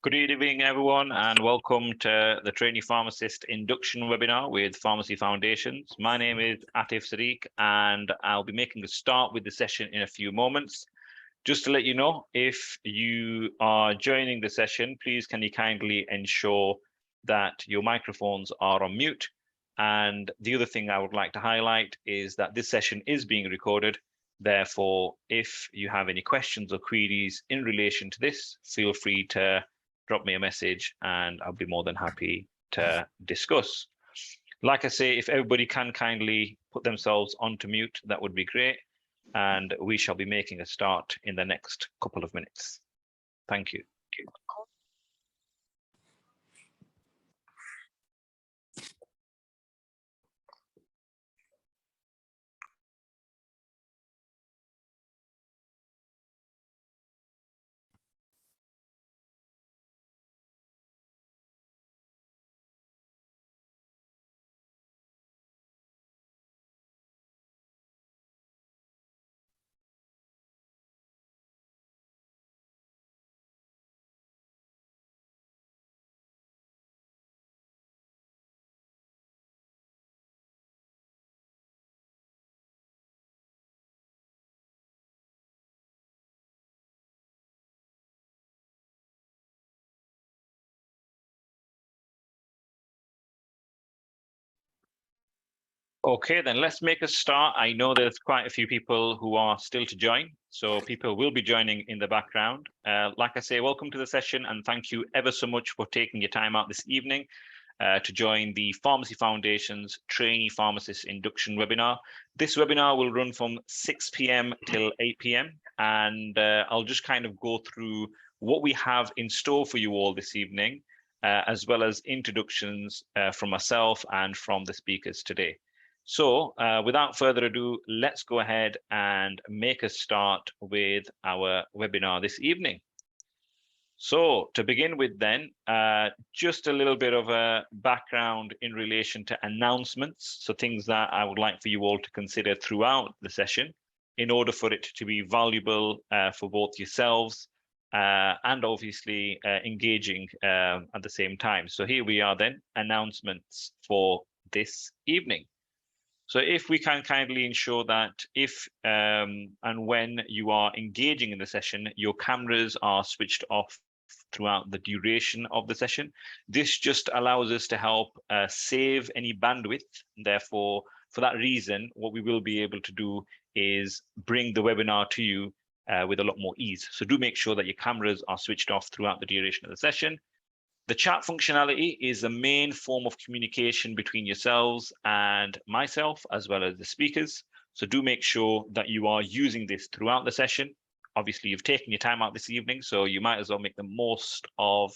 Good evening, everyone, and welcome to the Trainee Pharmacist Induction webinar with Pharmacy Foundations. My name is Atif Sadiq, and I'll be making a start with the session in a few moments. Just to let you know, if you are joining the session, please can you kindly ensure that your microphones are on mute. And the other thing I would like to highlight is that this session is being recorded. Therefore, if you have any questions or queries in relation to this, feel free to drop me a message and I'll be more than happy to discuss. Like I say, if everybody can kindly put themselves onto mute, that would be great. And we shall be making a start in the next couple of minutes. Thank you. Okay, then let's make a start. I know there's quite a few people who are still to join, so people will be joining in the background. Like I say, welcome to the session and thank you ever so much for taking your time out this evening to join the Pharmacy Foundation's Trainee Pharmacist Induction webinar. This webinar will run from 6 p.m. till 8 p.m. and I'll just kind of go through what we have in store for you all this evening, as well as introductions from myself and from the speakers today. So without further ado, let's go ahead and make a start with our webinar this evening. So to begin with then, just a little bit of a background in relation to announcements. So things that I would like for you all to consider throughout the session in order for it to be valuable for both yourselves and obviously engaging at the same time. So here we are then, announcements for this evening. So if we can kindly ensure that if and when you are engaging in the session, your cameras are switched off throughout the duration of the session. This just allows us to help save any bandwidth. Therefore, for that reason, what we will be able to do is bring the webinar to you with a lot more ease. So do make sure that your cameras are switched off throughout the duration of the session. The chat functionality is the main form of communication between yourselves and myself, as well as the speakers. So do make sure that you are using this throughout the session. Obviously, you've taken your time out this evening, so you might as well make the most of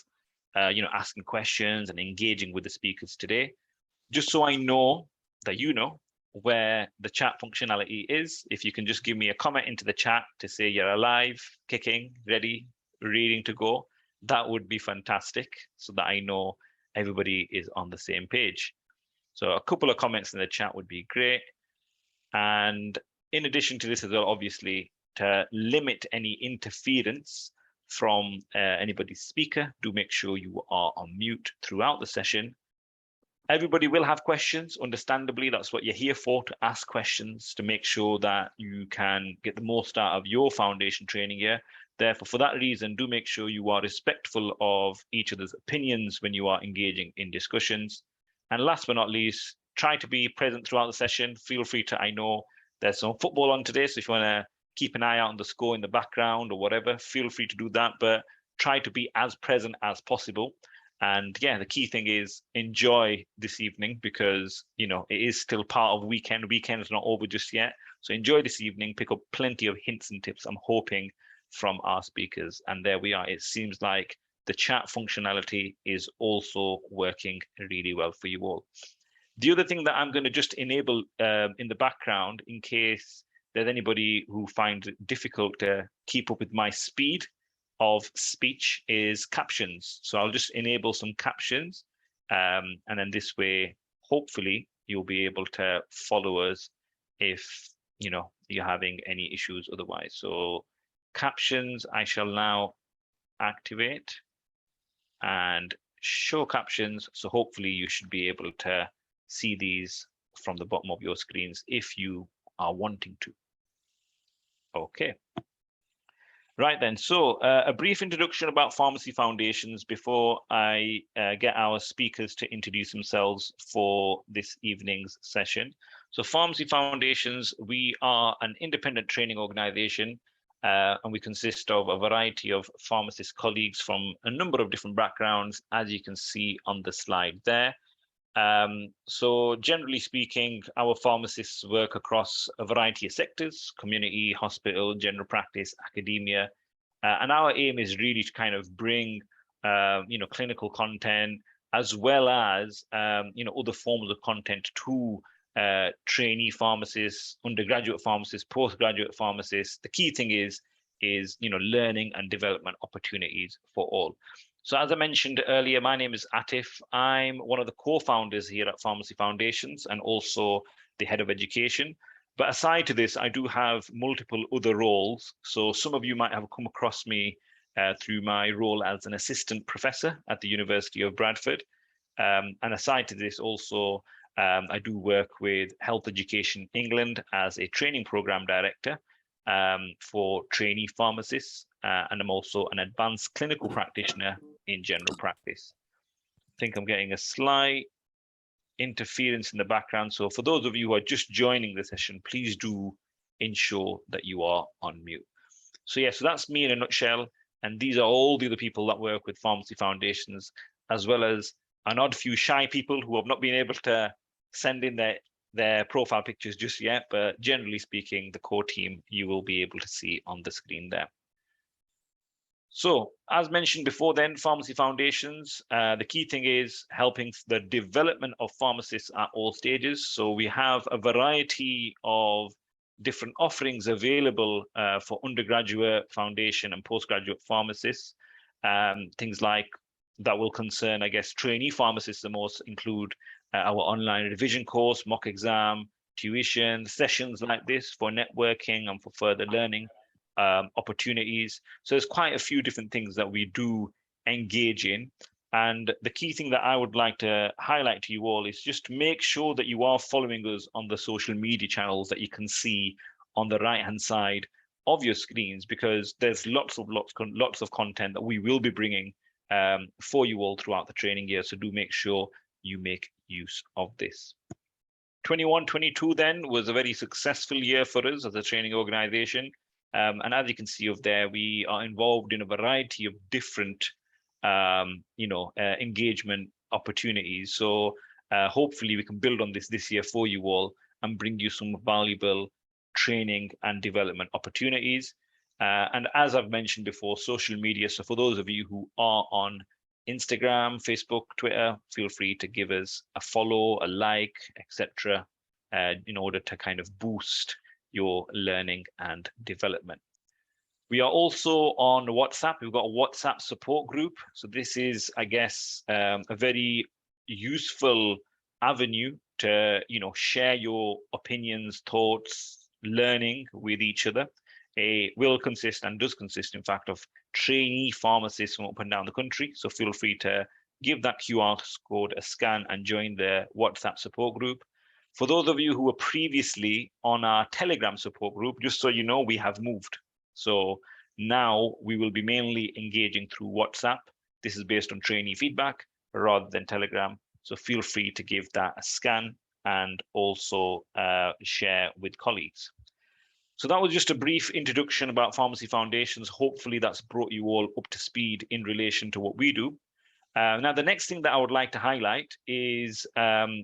asking questions and engaging with the speakers today. Just so I know that you know where the chat functionality is, if you can just give me a comment into the chat to say you're alive, kicking, ready, ready to go, that would be fantastic so that I know everybody is on the same page. So a couple of comments in the chat would be great. And in addition to this as well, obviously, to limit any interference from anybody's speaker, do make sure you are on mute throughout the session. Everybody will have questions, understandably, that's what you're here for, to ask questions, to make sure that you can get the most out of your foundation training year. Therefore, for that reason, do make sure you are respectful of each other's opinions when you are engaging in discussions. And last but not least, try to be present throughout the session. Feel free to, I know there's some football on today, so if you want to keep an eye out on the score in the background or whatever, feel free to do that, but try to be as present as possible. And yeah, the key thing is enjoy this evening because, you know, it is still part of weekend. Weekend is not over just yet. So enjoy this evening, pick up plenty of hints and tips, I'm hoping, from our speakers. And there we are. It seems like the chat functionality is also working really well for you all. The other thing that I'm going to just enable in the background, in case there's anybody who finds it difficult to keep up with my speed of speech, is captions. So I'll just enable some captions. And then this way, hopefully, you'll be able to follow us if, you know, you're having any issues otherwise. So captions, I shall now activate. and show captions. So hopefully you should be able to see these from the bottom of your screens if you are wanting to. Okay. Right then, so a brief introduction about pharmacy foundations before I get our speakers to introduce themselves for this evening's session. So Pharmacy Foundations, we are an independent training organization, and we consist of a variety of pharmacist colleagues from a number of different backgrounds, as you can see on the slide there. So generally speaking, our pharmacists work across a variety of sectors: community, hospital, general practice, academia, and our aim is really to kind of bring clinical content as well as other forms of content to trainee pharmacists, undergraduate pharmacists, postgraduate pharmacists. The key thing is learning and development opportunities for all. So as I mentioned earlier, my name is Atif. I'm one of the co-founders here at Pharmacy Foundations and also the head of education. But aside to this, I do have multiple other roles. So some of you might have come across me through my role as an assistant professor at the University of Bradford. And aside to this, also, I do work with Health Education England as a training program director for trainee pharmacists. And I'm also an advanced clinical practitioner in general practice. I think I'm getting a slight interference in the background. So for those of you who are just joining the session, please do ensure that you are on mute. So yeah, so that's me in a nutshell. And these are all the other people that work with Pharmacy Foundations, as well as an odd few shy people who have not been able to send in their profile pictures just yet. But generally speaking, the core team you will be able to see on the screen there. So as mentioned before then, Pharmacy Foundations, the key thing is helping the development of pharmacists at all stages. So we have a variety of different offerings available for undergraduate, foundation and postgraduate pharmacists. Things like that will concern, I guess, trainee pharmacists the most include our online revision course, mock exam, tuition, sessions like this for networking and for further learning opportunities. So there's quite a few different things that we do engage in. And the key thing that I would like to highlight to you all is just make sure that you are following us on the social media channels that you can see on the right-hand side of your screens, because there's lots of content that we will be bringing for you all throughout the training year. So do make sure you make use of this. 21-22 then was a very successful year for us as a training organization. And as you can see over there, we are involved in a variety of different, engagement opportunities. So hopefully we can build on this year for you all and bring you some valuable training and development opportunities. And as I've mentioned before, social media. So for those of you who are on Instagram, Facebook, Twitter, feel free to give us a follow, a like, etc., in order to kind of boost your learning and development. We are also on WhatsApp. We've got a WhatsApp support group. So this is, I guess, a very useful avenue to, share your opinions, thoughts, learning with each other. It will consist and does consist, in fact, of trainee pharmacists from up and down the country. So feel free to give that QR code a scan and join the WhatsApp support group. For those of you who were previously on our Telegram support group, just so you know, we have moved. So now we will be mainly engaging through WhatsApp. This is based on trainee feedback rather than Telegram. So feel free to give that a scan and also share with colleagues. So that was just a brief introduction about Pharmacy Foundations. Hopefully that's brought you all up to speed in relation to what we do. Now, the next thing that I would like to highlight is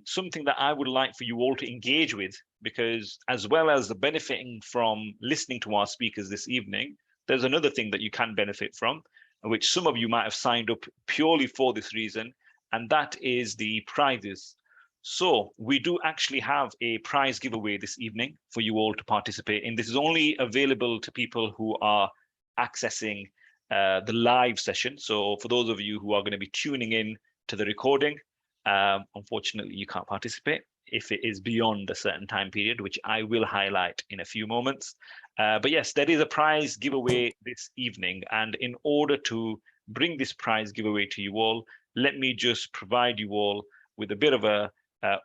something that I would like for you all to engage with, because as well as the benefiting from listening to our speakers this evening, there's another thing that you can benefit from, which some of you might have signed up purely for this reason, and that is the prizes. So we do actually have a prize giveaway this evening for you all to participate in. This is only available to people who are accessing the live session. So for those of you who are going to be tuning in to the recording, unfortunately, you can't participate if it is beyond a certain time period, which I will highlight in a few moments. But yes, there is a prize giveaway this evening. And in order to bring this prize giveaway to you all, let me just provide you all with a bit of a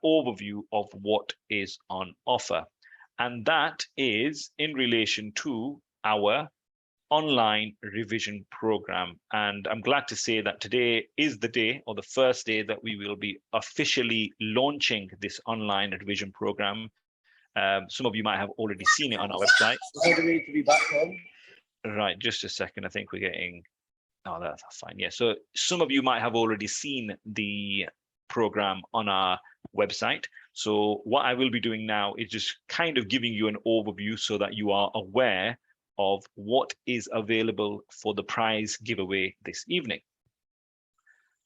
overview of what is on offer. And that is in relation to our online revision program. And I'm glad to say that today is the day, or the first day, that we will be officially launching this online revision program. Some of you might have already seen it on our website. Right, just a second. I think we're getting, oh, that's fine. Yeah, so some of you might have already seen the program on our website. So what I will be doing now is just kind of giving you an overview so that you are aware of what is available for the prize giveaway this evening.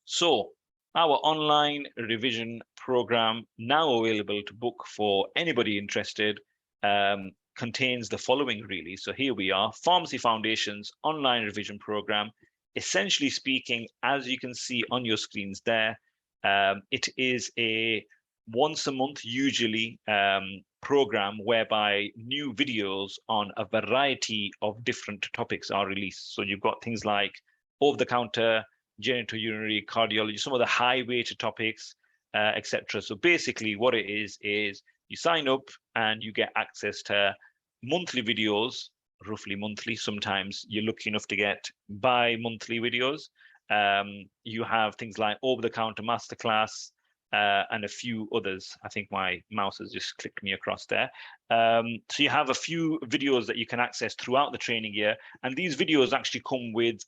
So our online revision program, now available to book for anybody interested, contains the following really. So here we are, Pharmacy Foundations online revision program. Essentially speaking, as you can see on your screens there, it is a once a month usually program whereby new videos on a variety of different topics are released. So you've got things like over-the-counter, genitourinary, cardiology, some of the high-weighted topics, etc. So basically what it is you sign up and you get access to monthly videos, roughly monthly. Sometimes you're lucky enough to get bi-monthly videos. You have things like over-the-counter masterclass, and a few others. I think my mouse has just clicked me across there. So you have a few videos that you can access throughout the training year. And these videos actually come with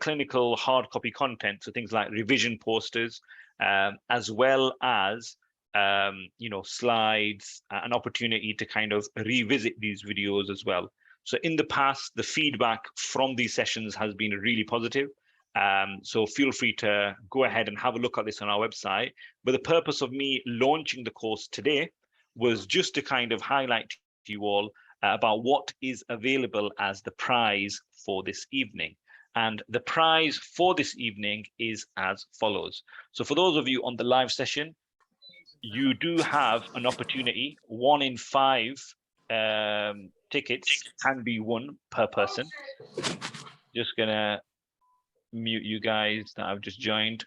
clinical hard copy content. So things like revision posters, as well as slides, an opportunity to kind of revisit these videos as well. So in the past, the feedback from these sessions has been really positive. So feel free to go ahead and have a look at this on our website. But the purpose of me launching the course today was just to kind of highlight to you all about what is available as the prize for this evening. And the prize for this evening is as follows. So for those of you on the live session, you do have an opportunity. 1 in 5 tickets can be won per person. Just gonna mute you guys that have just joined.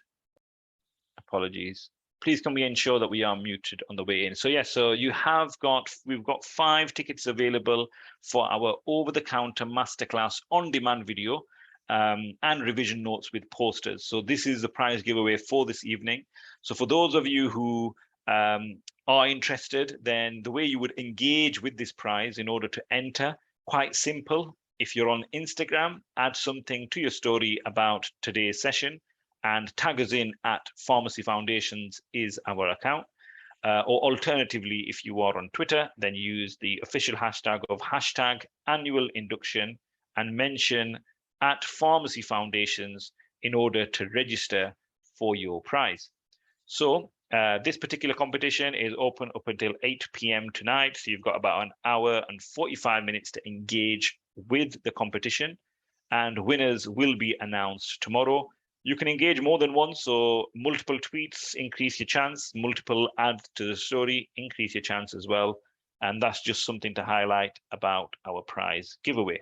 Apologies. Please can we ensure that we are muted on the way in? So yes, so we've got 5 tickets available for our over-the-counter masterclass on-demand video and revision notes with posters. So this is the prize giveaway for this evening. So for those of you who are interested, then the way you would engage with this prize in order to enter, quite simple. If you're on Instagram, add something to your story about today's session and tag us in at Pharmacy Foundations is our account. Or alternatively, if you are on Twitter, then use the official hashtag of #annualinduction and mention at Pharmacy Foundations in order to register for your prize. So this particular competition is open up until 8 p.m. tonight. So you've got about an hour and 45 minutes to engage with the competition, and winners will be announced tomorrow. You can engage more than once, so multiple tweets increase your chance, multiple adds to the story increase your chance as well. And that's just something to highlight about our prize giveaway.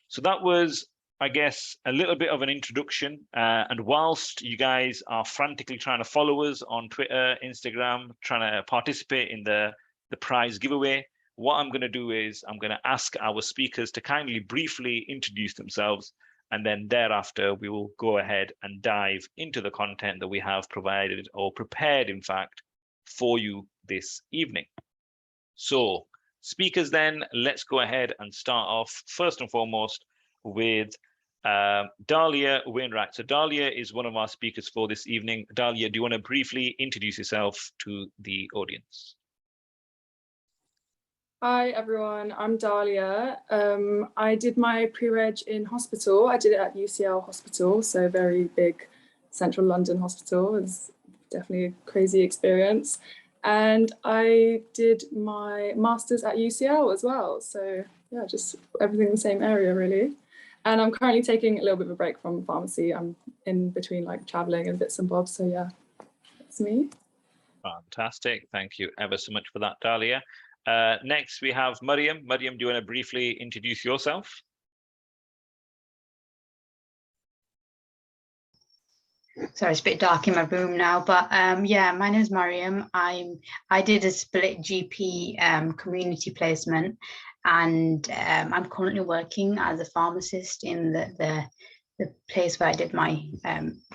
So that was, I guess, a little bit of an introduction. And whilst you guys are frantically trying to follow us on Twitter, Instagram, trying to participate in the prize giveaway, what I'm going to do is I'm going to ask our speakers to kindly briefly introduce themselves, and then thereafter we will go ahead and dive into the content that we have provided or prepared, in fact, for you this evening. So speakers then, let's go ahead and start off first and foremost with Dahlia Winrat. So Dahlia is one of our speakers for this evening. Dahlia, do you want to briefly introduce yourself to the audience? Hi everyone, I'm Dahlia. I did my pre-reg in hospital. I did it at UCL Hospital, so very big central London hospital. It was definitely a crazy experience. And I did my master's at UCL as well. So yeah, just everything in the same area really. And I'm currently taking a little bit of a break from pharmacy. I'm in between like traveling and bits and bobs. So yeah, that's me. Fantastic. Thank you ever so much for that, Dahlia. Next, we have Maryam. Maryam, do you want to briefly introduce yourself? Sorry, it's a bit dark in my room now, but yeah, my name is Maryam. I did a split GP community placement, and I'm currently working as a pharmacist in the place where I did my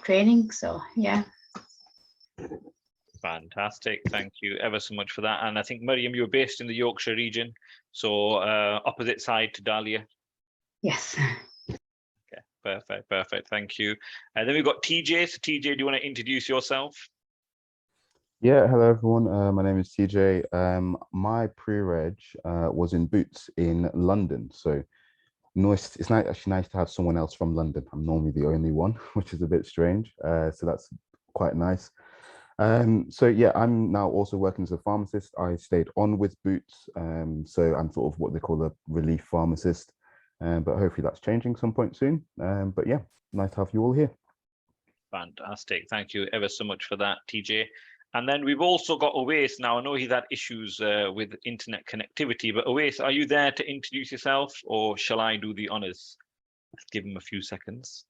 training. So yeah. Fantastic. Thank you ever so much for that. And I think, Maryam, you're based in the Yorkshire region, so opposite side to Dahlia. Yes. Okay, perfect. Thank you. And then we've got TJ. So TJ, do you want to introduce yourself? Yeah, hello everyone. My name is TJ. My pre-reg was in Boots in London, so nice. It's actually nice to have someone else from London. I'm normally the only one, which is a bit strange. So that's quite nice. So yeah, I'm now also working as a pharmacist. I stayed on with Boots, so I'm sort of what they call a relief pharmacist. But hopefully that's changing some point soon. But yeah, nice to have you all here. Fantastic. Thank you ever so much for that, TJ. And then we've also got Awais. Now, I know he's had issues with internet connectivity, but Awais, are you there to introduce yourself, or shall I do the honors? Let's give him a few seconds.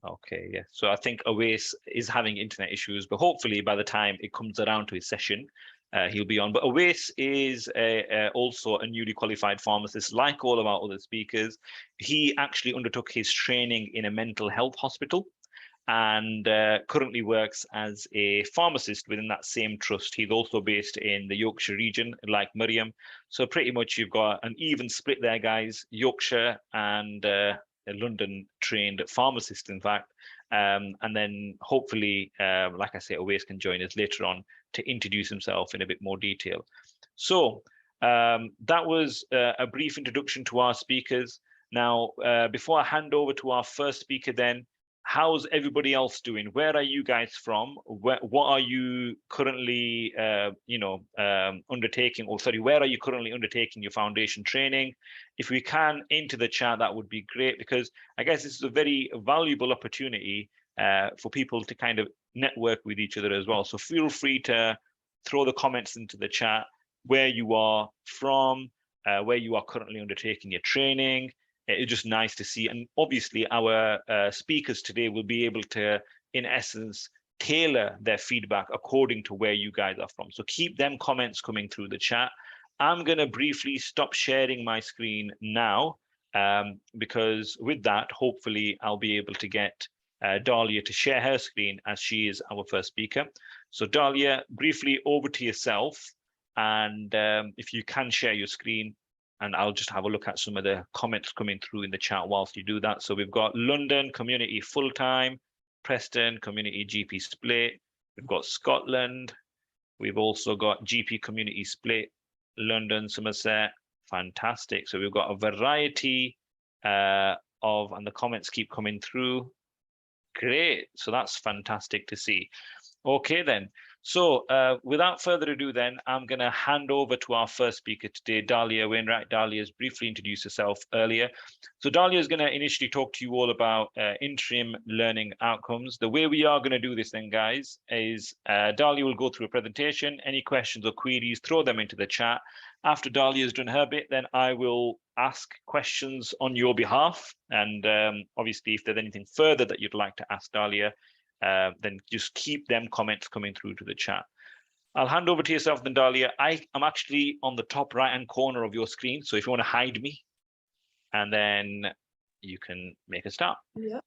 Okay, yeah. So I think Awais is having internet issues, but hopefully by the time it comes around to his session, he'll be on. But Awais is also a newly qualified pharmacist, like all of our other speakers. He actually undertook his training in a mental health hospital, and currently works as a pharmacist within that same trust. He's also based in the Yorkshire region, like Maryam. So pretty much you've got an even split there, guys. Yorkshire and a London-trained pharmacist, in fact. And then hopefully, like I say, Awais can join us later on to introduce himself in a bit more detail. So that was a brief introduction to our speakers. Now, before I hand over to our first speaker then, how's everybody else doing? Where are you guys from? What are you currently, undertaking? Or sorry, where are you currently undertaking your foundation training? If we can, into the chat, that would be great, because I guess this is a very valuable opportunity for people to kind of network with each other as well. So feel free to throw the comments into the chat, where you are from, where you are currently undertaking your training. It's just nice to see. And obviously our speakers today will be able to, in essence, tailor their feedback according to where you guys are from. So keep them comments coming through the chat. I'm going to briefly stop sharing my screen now, because with that, hopefully I'll be able to get Dahlia to share her screen, as she is our first speaker. So Dahlia, briefly over to yourself. And if you can share your screen, and I'll just have a look at some of the comments coming through in the chat whilst you do that. So we've got London community full-time, Preston community GP split. We've got Scotland. We've also got GP community split, London, Somerset. Fantastic. So we've got a variety and the comments keep coming through. Great. So that's fantastic to see. Okay, then. So without further ado, then, I'm going to hand over to our first speaker today, Dahlia Winrat. Dahlia has briefly introduced herself earlier. So Dahlia is going to initially talk to you all about interim learning outcomes. The way we are going to do this then, guys, is Dahlia will go through a presentation. Any questions or queries, throw them into the chat. After Dahlia has done her bit, then I will ask questions on your behalf. And obviously, if there's anything further that you'd like to ask Dahlia, then just keep them comments coming through to the chat. I'll hand over to yourself then, Dahlia. I'm actually on the top right-hand corner of your screen, so if you want to hide me, and then you can make a start. Yeah.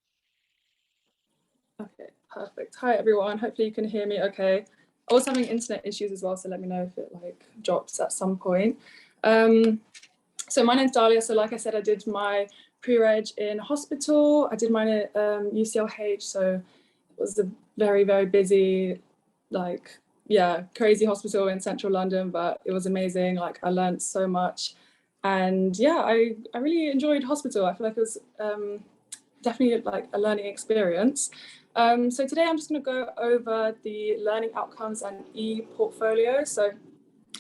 Okay, perfect. Hi, everyone. Hopefully you can hear me okay. I was having internet issues as well, so let me know if it drops at some point. So my name's Dahlia. So like I said, I did my pre-reg in hospital. I did mine at UCLH, so it was a very, very busy, crazy hospital in central London, but it was amazing. I learned so much. And yeah, I really enjoyed hospital. I feel like it was definitely a learning experience. So today I'm just going to go over the learning outcomes and e-portfolio. So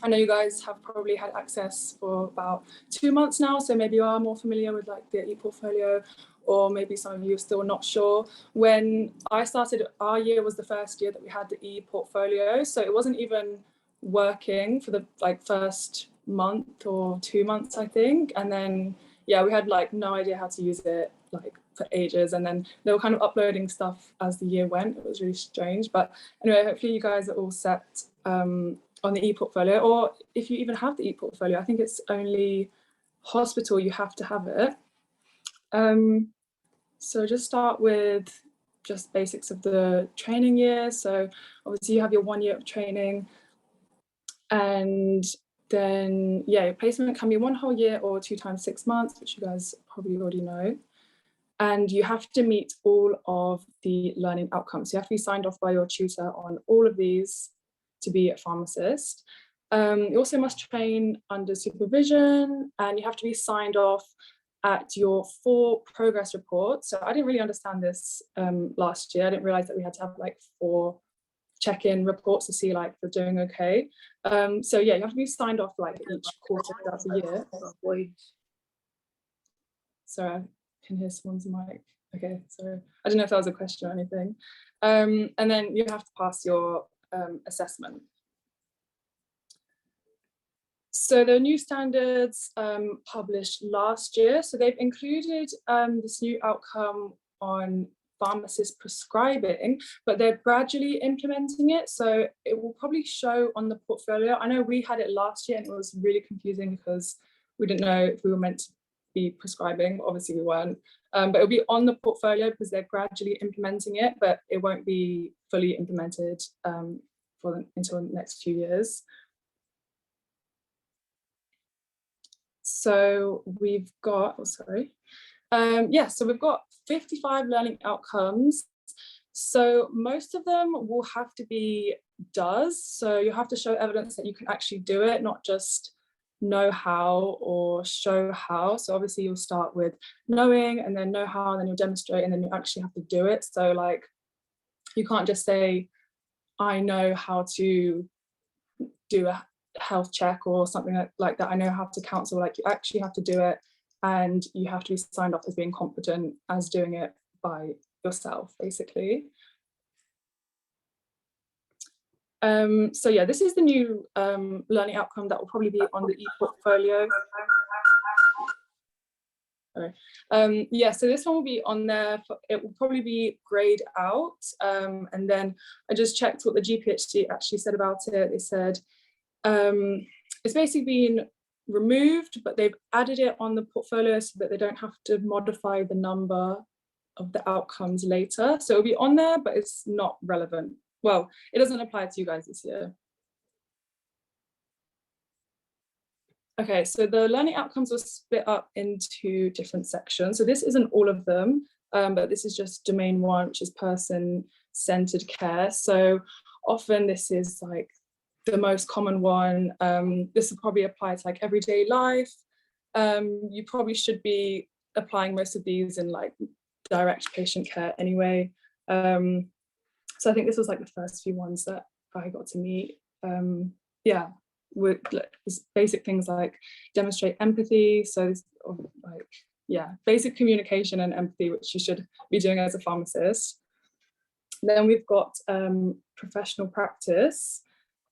I know you guys have probably had access for about 2 months now, so maybe you are more familiar with the e-portfolio, or maybe some of you are still not sure. When I started, our year was the first year that we had the e-portfolio, so it wasn't even working for the first month or 2 months, I think. And then, yeah, we had no idea how to use it for ages, and then they were kind of uploading stuff as the year went. It was really strange, but anyway, hopefully you guys are all set on the e-portfolio, or if you even have the e-portfolio, I think it's only hospital you have to have it. So just start with just basics of the training year. So obviously you have your 1 year of training, and then yeah, your placement can be 1 whole year or 2 times 6 months, which you guys probably already know. And you have to meet all of the learning outcomes. You have to be signed off by your tutor on all of these to be a pharmacist. You also must train under supervision, and you have to be signed off at your 4 progress reports. So I didn't really understand this last year. I didn't realize that we had to have like 4 check-in reports to see like they're doing okay. So yeah, you have to be signed off like each quarter throughout the year. Sorry, I can hear someone's mic. Okay, so I don't know if that was a question or anything. And then you have to pass your assessment. So the new standards published last year. So they've included this new outcome on pharmacist prescribing, but they're gradually implementing it. So it will probably show on the portfolio. I know we had it last year and it was really confusing because we didn't know if we were meant to be prescribing. Obviously we weren't, but it'll be on the portfolio because they're gradually implementing it, but it won't be fully implemented until the next few years. So we've got, so we've got 55 learning outcomes. So most of them will have to be does. So you have to show evidence that you can actually do it, not just know how or show how. So obviously you'll start with knowing and then know how, and then you'll demonstrate, and then you actually have to do it. So like, you can't just say, I know how to do a health check or something like that. I know how to counsel. Like, you actually have to do it, and you have to be signed off as being competent as doing it by yourself, basically. So yeah, this is the new learning outcome that will probably be on the e-portfolio. Yeah, so this one will be on there. It will probably be grayed out. And then I just checked what the GPHD actually said about it. They said it's basically been removed, but they've added it on the portfolio so that they don't have to modify the number of the outcomes later. So it'll be on there, but it's not relevant. Well, it doesn't apply to you guys this year. Okay, so the learning outcomes were split up into different sections. So this isn't all of them, but this is just domain 1, which is person-centered care. So often this is like the most common one. This will probably apply to like everyday life. You probably should be applying most of these in like direct patient care anyway. So I think this was like the first few ones that I got to meet. Yeah, with like, basic things like demonstrate empathy. So like, yeah, basic communication and empathy, which you should be doing as a pharmacist. Then we've got professional practice.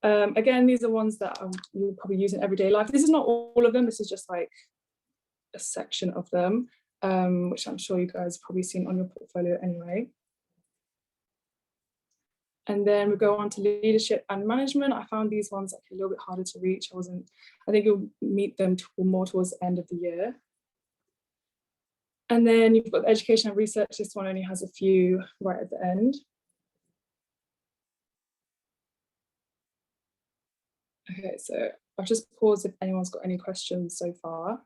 Again, these are ones that you'll probably use in everyday life. This is not all of them. This is just like a section of them, which I'm sure you guys have probably seen on your portfolio anyway. And then we go on to leadership and management. I found these ones actually a little bit harder to reach. I think you'll meet them more towards the end of the year. And then you've got education and research. This one only has a few right at the end. Okay, so I've just paused if anyone's got any questions so far,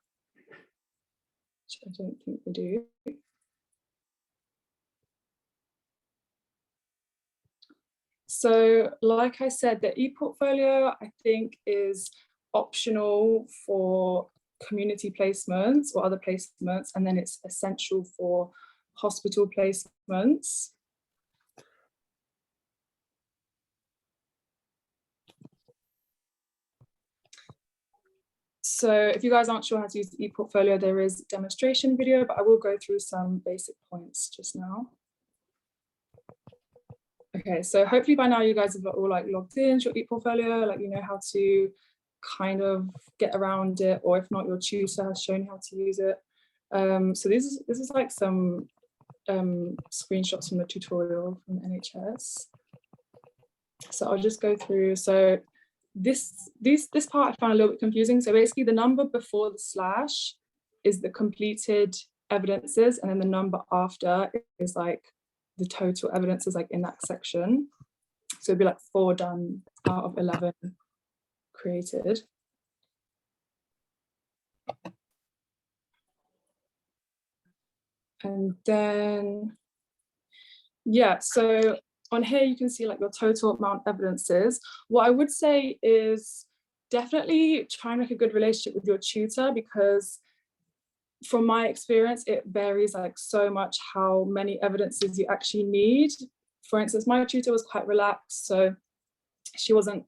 which I don't think we do. So like I said, the e-portfolio I think is optional for community placements or other placements, and then it's essential for hospital placements. So if you guys aren't sure how to use the e-portfolio, there is a demonstration video, but I will go through some basic points just now. Okay, so hopefully by now you guys have all like logged into your e-portfolio, like you know how to kind of get around it, or if not, your tutor has shown you how to use it. So this is like some screenshots from the tutorial from NHS. So I'll just go through. So this part I found a little bit confusing. So basically the number before the slash is the completed evidences, and then the number after is like the total evidences like in that section. So it'd be like 4 done out of 11 created. And then, yeah, so on here you can see like your total amount of evidences. What I would say is definitely try and make a good relationship with your tutor, because from my experience, it varies like so much how many evidences you actually need. For instance, my tutor was quite relaxed, so she wasn't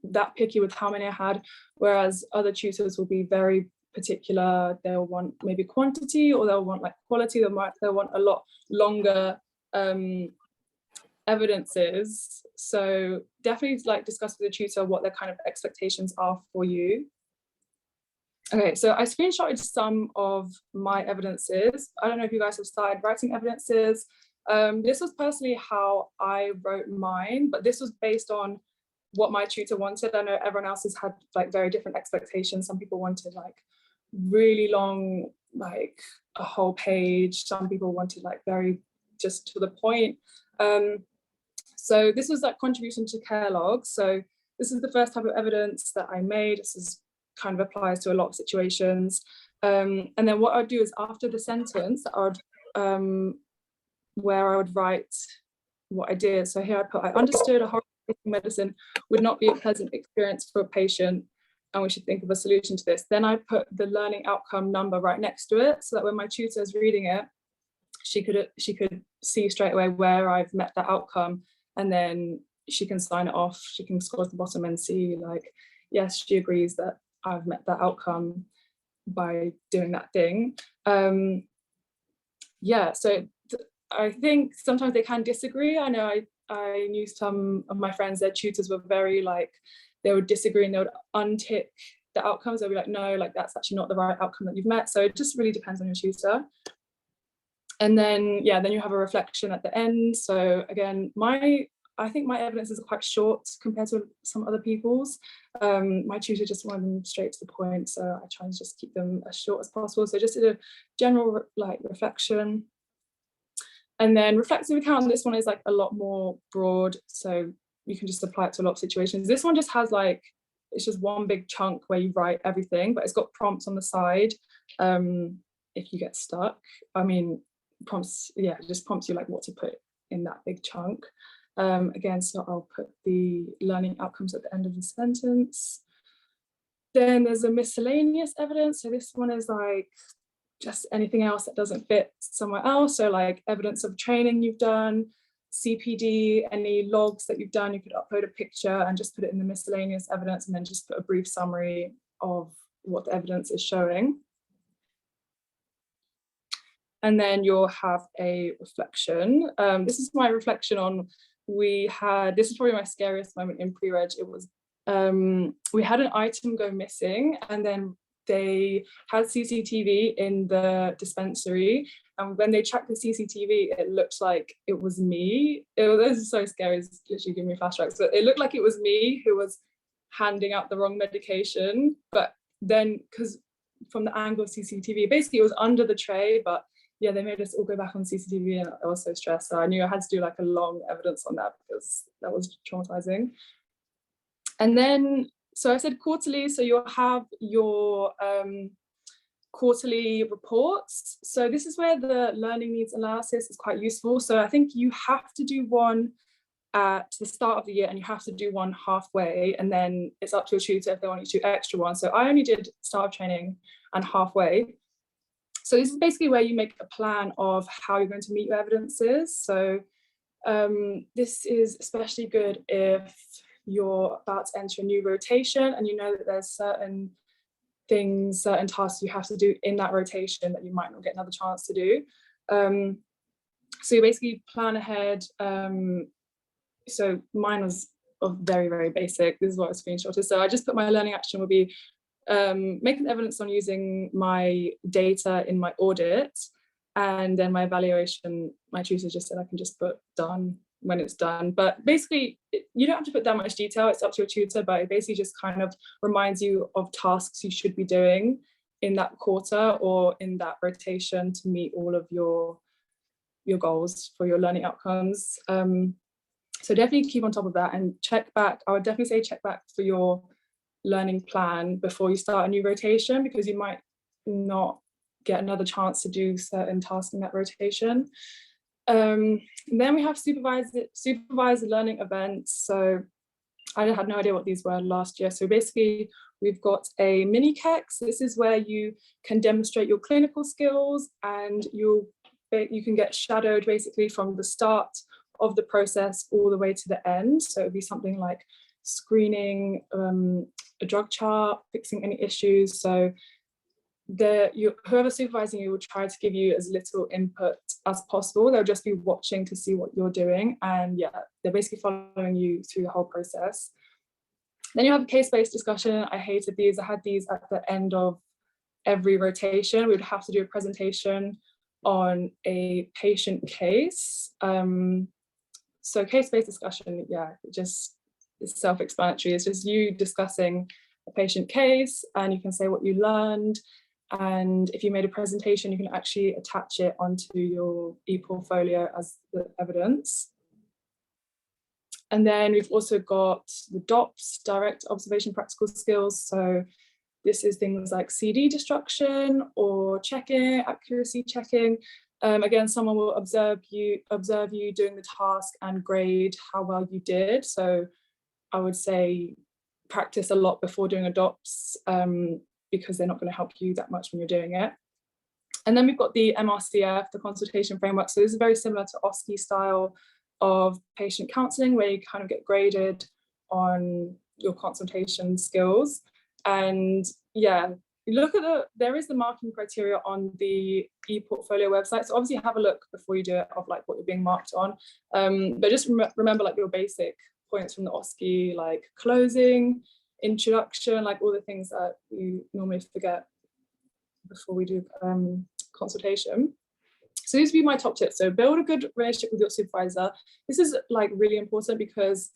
that picky with how many I had, whereas other tutors will be very particular. They'll want maybe quantity, or they'll want like quality. They'll want a lot longer evidences. So definitely like discuss with the tutor what their kind of expectations are for you. Okay, so I screenshotted some of my evidences. I don't know if you guys have started writing evidences. This was personally how I wrote mine, but this was based on what my tutor wanted. I know everyone else has had like very different expectations. Some people wanted like really long, like a whole page. Some people wanted like very just to the point. So this was like contribution to care logs. So this is the first type of evidence that I made. This is kind of applies to a lot of situations. And then what I'd do is after the sentence, where I would write what I did. So here I put, I understood a horrible medicine would not be a pleasant experience for a patient, and we should think of a solution to this. Then I put the learning outcome number right next to it, so that when my tutor is reading it, she could see straight away where I've met that outcome, and then she can sign it off. She can scroll to the bottom and see like, yes, she agrees that I've met that outcome by doing that thing. Yeah, so I think sometimes they can disagree. I know I knew some of my friends, their tutors were very like, they would disagree and they would untick the outcomes. They'll be like, no, like that's actually not the right outcome that you've met. So it just really depends on your tutor. And then, yeah, then you have a reflection at the end. So again, I think my evidences are quite short compared to some other people's. My tutor just wanted them straight to the point, so I try and just keep them as short as possible. So just did a general like reflection. And then reflective account, this one is like a lot more broad, so you can just apply it to a lot of situations. This one just has like, it's just one big chunk where you write everything, but it's got prompts on the side if you get stuck. I mean, prompts, yeah, it just prompts you like what to put in that big chunk. Again, so I'll put the learning outcomes at the end of the sentence. Then there's a miscellaneous evidence. So this one is like just anything else that doesn't fit somewhere else. So like evidence of training you've done, CPD, any logs that you've done, you could upload a picture and just put it in the miscellaneous evidence, and then just put a brief summary of what the evidence is showing. And then you'll have a reflection. This is my reflection on, this is probably my scariest moment in pre-reg. It was, we had an item go missing, and then they had CCTV in the dispensary, and when they tracked the CCTV, it looked like it was me. This is so scary, it's literally giving me flashbacks, but it looked like it was me who was handing out the wrong medication. But then, because from the angle of CCTV, basically it was under the tray, but yeah, they made us all go back on CCTV, and I was so stressed. So I knew I had to do like a long evidence on that, because that was traumatizing. And then, so I said quarterly, so you'll have your quarterly reports. So this is where the learning needs analysis is quite useful. So I think you have to do one at the start of the year, and you have to do one halfway, and then it's up to your tutor if they want you to do extra ones. So I only did start of training and halfway. So this is basically where you make a plan of how you're going to meet your evidences. So this is especially good if you're about to enter a new rotation and you know that there's certain things, certain tasks you have to do in that rotation that you might not get another chance to do. So you basically plan ahead. So mine was very, very basic. This is what I screenshotted. So I just put my learning action will be making evidence on using my data in my audit, And then my evaluation, my tutor just said I can just put done when it's done. But basically, you don't have to put that much detail, it's up to your tutor, but it basically just kind of reminds you of tasks you should be doing in that quarter or in that rotation to meet all of your goals for your learning outcomes. So definitely keep on top of that and check back. I would definitely say check back for your learning plan before you start a new rotation, because you might not get another chance to do certain tasks in that rotation. And then we have supervised learning events. So I had no idea what these were last year. So basically, we've got a mini KEX. This is where you can demonstrate your clinical skills, and you can get shadowed basically from the start of the process all the way to the end. So it would be something like screening a drug chart, fixing any issues. So whoever's supervising you will try to give you as little input as possible. They'll just be watching to see what you're doing, and yeah, they're basically following you through the whole process. Then you have a case-based discussion. I hated these. I had these at the end of every rotation. We would have to do a presentation on a patient case. So case-based discussion, yeah, it just is self-explanatory. It's just you discussing a patient case, and you can say what you learned. And if you made a presentation, you can actually attach it onto your e-portfolio as the evidence. And then we've also got the DOPS, direct observation practical skills. So this is things like CD destruction or checking, accuracy checking. Again, someone will observe you doing the task and grade how well you did. So I would say practice a lot before doing a DOPS, because they're not going to help you that much when you're doing it. And then we've got the MRCF, the Consultation Framework. So this is very similar to OSCE style of patient counselling, where you kind of get graded on your consultation skills. And yeah, look at there is the marking criteria on the e-portfolio website. So obviously have a look before you do it of like what you're being marked on. But just remember like your basic points from the OSCE, like closing, introduction, like all the things that you normally forget before we do consultation. So these would be my top tips. So build a good relationship with your supervisor. This is like really important because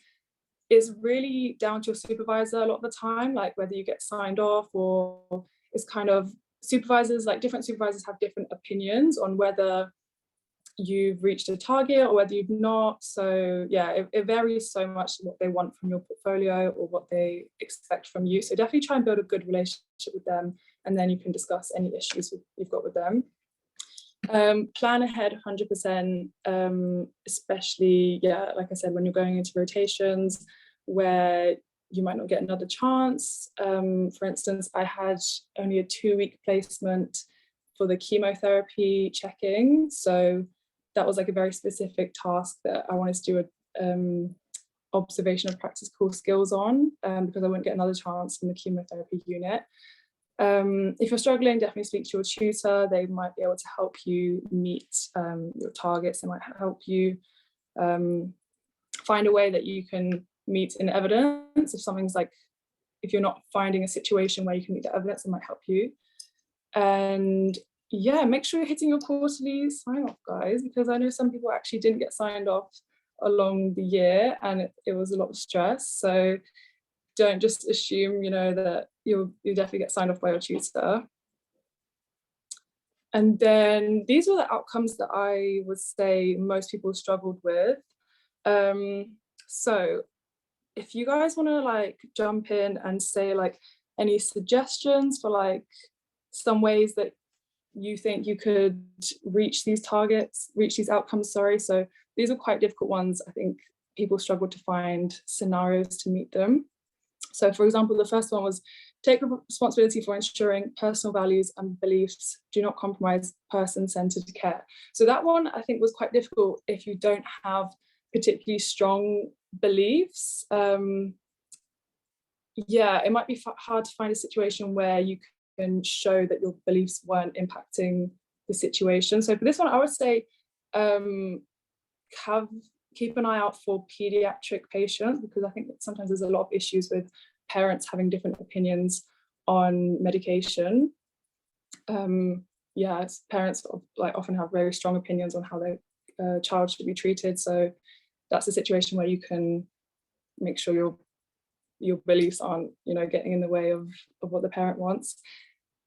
it's really down to your supervisor a lot of the time, like whether you get signed off, or it's kind of supervisors, like different supervisors have different opinions on whether you've reached a target or whether you've not. So yeah, it varies so much what they want from your portfolio or what they expect from you. So definitely try and build a good relationship with them, and then you can discuss any issues you've got with them. Plan ahead 100%, especially, yeah, like I said, when you're going into rotations where you might not get another chance. For instance, I had only a 2-week placement for the chemotherapy checking. So that was like a very specific task that I wanted to do a observation of practical skills on, because I wouldn't get another chance in the chemotherapy unit. If you're struggling, definitely speak to your tutor. They might be able to help you meet your targets. They might help you find a way that you can meet in evidence. If you're not finding a situation where you can meet the evidence, it might help you. And yeah, make sure you're hitting your quarterly sign-off, guys, because I know some people actually didn't get signed off along the year, and it was a lot of stress. So don't just assume, that you'll definitely get signed off by your tutor. And then these are the outcomes that I would say most people struggled with. So if you guys want to jump in and say any suggestions for some ways that you think you could reach these outcomes, sorry. So these are quite difficult ones. I think people struggle to find scenarios to meet them. So for example, the first one was take responsibility for ensuring personal values and beliefs do not compromise person-centered care. So that one I think was quite difficult if you don't have particularly strong beliefs. Yeah, it might be hard to find a situation where you can show that your beliefs weren't impacting the situation. So for this one, I would say keep an eye out for pediatric patients, because I think that sometimes there's a lot of issues with parents having different opinions on medication. yeah, parents like often have very strong opinions on how their child should be treated. So that's a situation where you can make sure your beliefs aren't, you know, getting in the way of what the parent wants.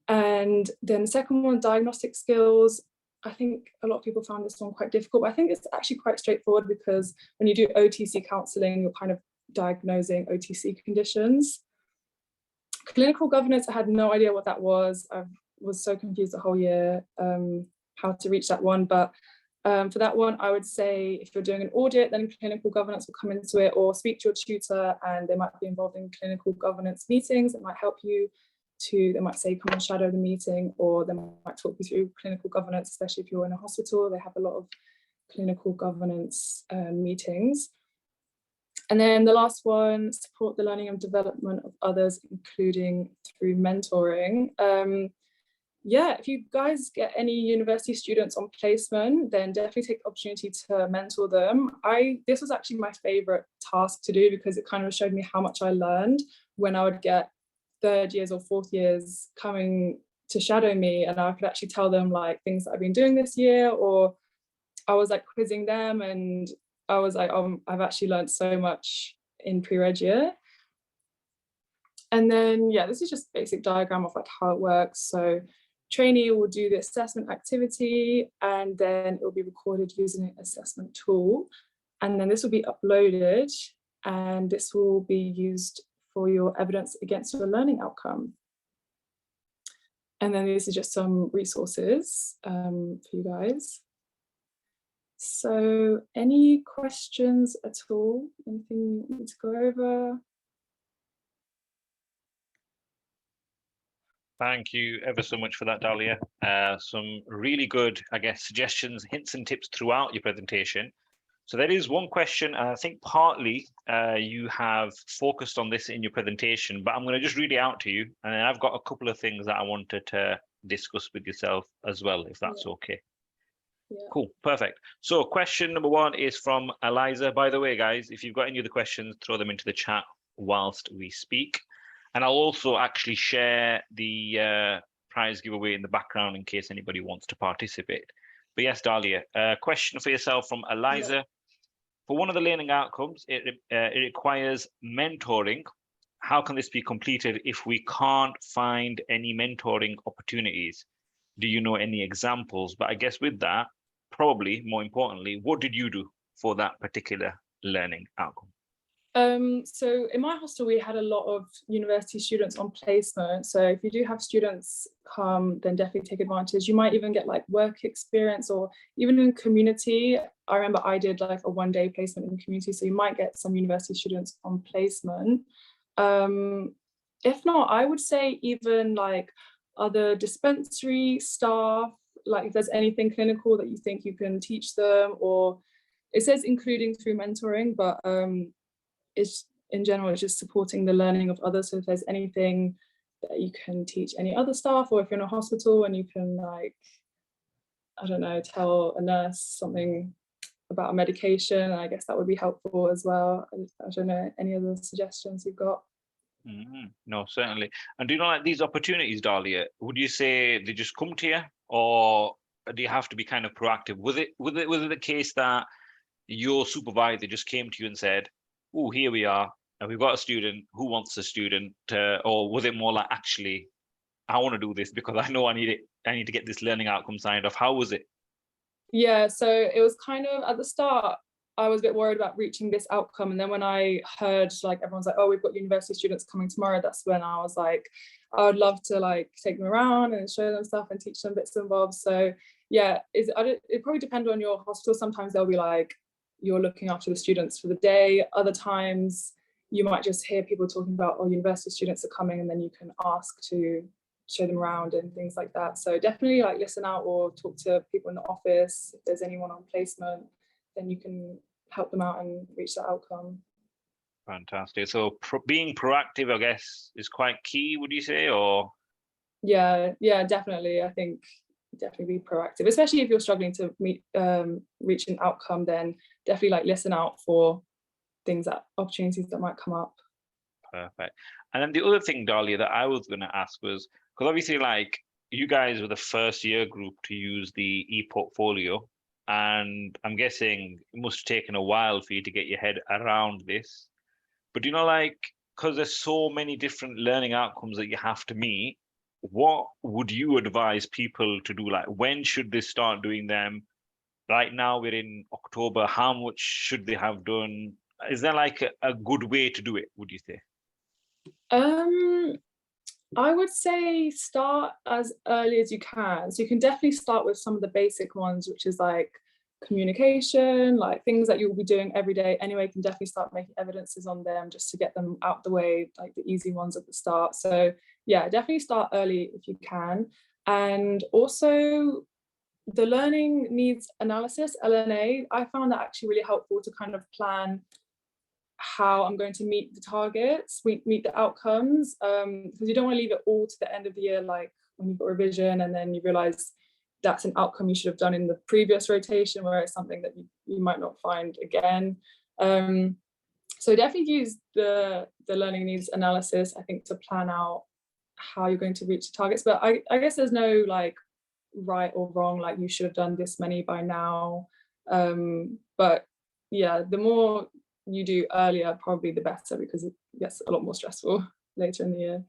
And then the second one, diagnostic skills. I think a lot of people found this one quite difficult, but I think it's actually quite straightforward, because when you do OTC counselling, you're kind of diagnosing OTC conditions. Clinical governance, I had no idea what that was. I was so confused the whole year how to reach that one. But for that one, I would say if you're doing an audit, then clinical governance will come into it, or speak to your tutor and they might be involved in clinical governance meetings that might help you to, they might say, come and shadow the meeting, or they might talk you through clinical governance, especially if you're in a hospital. They have a lot of clinical governance meetings. And then the last one, support the learning and development of others, including through mentoring. Yeah, if you guys get any university students on placement, then definitely take the opportunity to mentor them. This was actually my favorite task to do, because it kind of showed me how much I learned when I would get third years or fourth years coming to shadow me, and I could actually tell them like things that I've been doing this year, or I was like quizzing them, and I was like, I've actually learned so much in pre-reg year. And then, yeah, this is just a basic diagram of like how it works. So trainee will do the assessment activity, and then it will be recorded using an assessment tool. And then this will be uploaded, and this will be used for your evidence against your learning outcome. And then this is just some resources for you guys. So any questions at all? Anything you need to go over? Thank you ever so much for that, Dahlia. Some really good, I guess, suggestions, hints and tips throughout your presentation. So there is one question, and I think partly you have focused on this in your presentation, but I'm going to just read it out to you. And then I've got a couple of things that I wanted to discuss with yourself as well, if that's okay. Yeah. Cool, perfect. So question number one is from Eliza. By the way, guys, if you've got any other questions, throw them into the chat whilst we speak. And I'll also actually share the prize giveaway in the background in case anybody wants to participate. But yes, Dahlia, question for yourself from Eliza. Yeah. For one of the learning outcomes, it requires mentoring. How can this be completed if we can't find any mentoring opportunities? Do you know any examples? But I guess with that, probably more importantly, what did you do for that particular learning outcome? So in my hostel, we had a lot of university students on placement. So if you do have students come, then definitely take advantage. You might even get like work experience, or even in community. I remember I did like a one-day placement in community. So you might get some university students on placement. If not, I would say even like other dispensary staff, like if there's anything clinical that you think you can teach them, or it says including through mentoring, but it's in general, it's just supporting the learning of others. So if there's anything that you can teach any other staff, or if you're in a hospital and you can, like, I don't know, tell a nurse something about a medication, I guess that would be helpful as well. I don't know, any other suggestions you've got? No, certainly. And do you know, like these opportunities, Dahlia, would you say they just come to you, or do you have to be kind of proactive? Was it the case that your supervisor just came to you and said, oh, here we are, and we've got a student, who wants a student? Or was it more like, actually, I want to do this because I know I need to get this learning outcome signed off? How was it? Yeah, so it was kind of at the start, I was a bit worried about reaching this outcome. And then when I heard like everyone's like, oh, we've got university students coming tomorrow, that's when I was like, I would love to like take them around and show them stuff and teach them bits and bobs. So yeah, it probably depends on your hospital. Sometimes they'll be like, you're looking after the students for the day. Other times you might just hear people talking about, oh, university students are coming, and then you can ask to show them around and things like that. So definitely like listen out or talk to people in the office. If there's anyone on placement, then you can help them out and reach that outcome. Fantastic. So being proactive, I guess, is quite key, would you say? Or yeah, definitely. I think definitely be proactive, especially if you're struggling to reach an outcome. Then definitely like listen out for opportunities that might come up. Perfect. And then the other thing, Dahlia, that I was going to ask was, because obviously like you guys were the first year group to use the e-portfolio, and I'm guessing it must have taken a while for you to get your head around this. But like, because there's so many different learning outcomes that you have to meet, what would you advise people to do? Like, when should they start doing them? Right now we're in October. How much should they have done? Is there like a good way to do it, would you say? I would say start as early as you can. So you can definitely start with some of the basic ones, which is like communication, like things that you'll be doing every day anyway. You can definitely start making evidences on them just to get them out the way, like the easy ones at the start. So yeah, definitely start early if you can. And also the learning needs analysis, LNA, I found that actually really helpful to kind of plan how I'm going to meet the targets, meet the outcomes, because you don't want to leave it all to the end of the year, like when you've got revision and then you realize that's an outcome you should have done in the previous rotation, where it's something that you might not find again. So definitely use the learning needs analysis, I think, to plan out how you're going to reach the targets. But I guess there's no like right or wrong, like you should have done this many by now. But yeah, the more you do earlier, probably the better, because it gets a lot more stressful later in the year.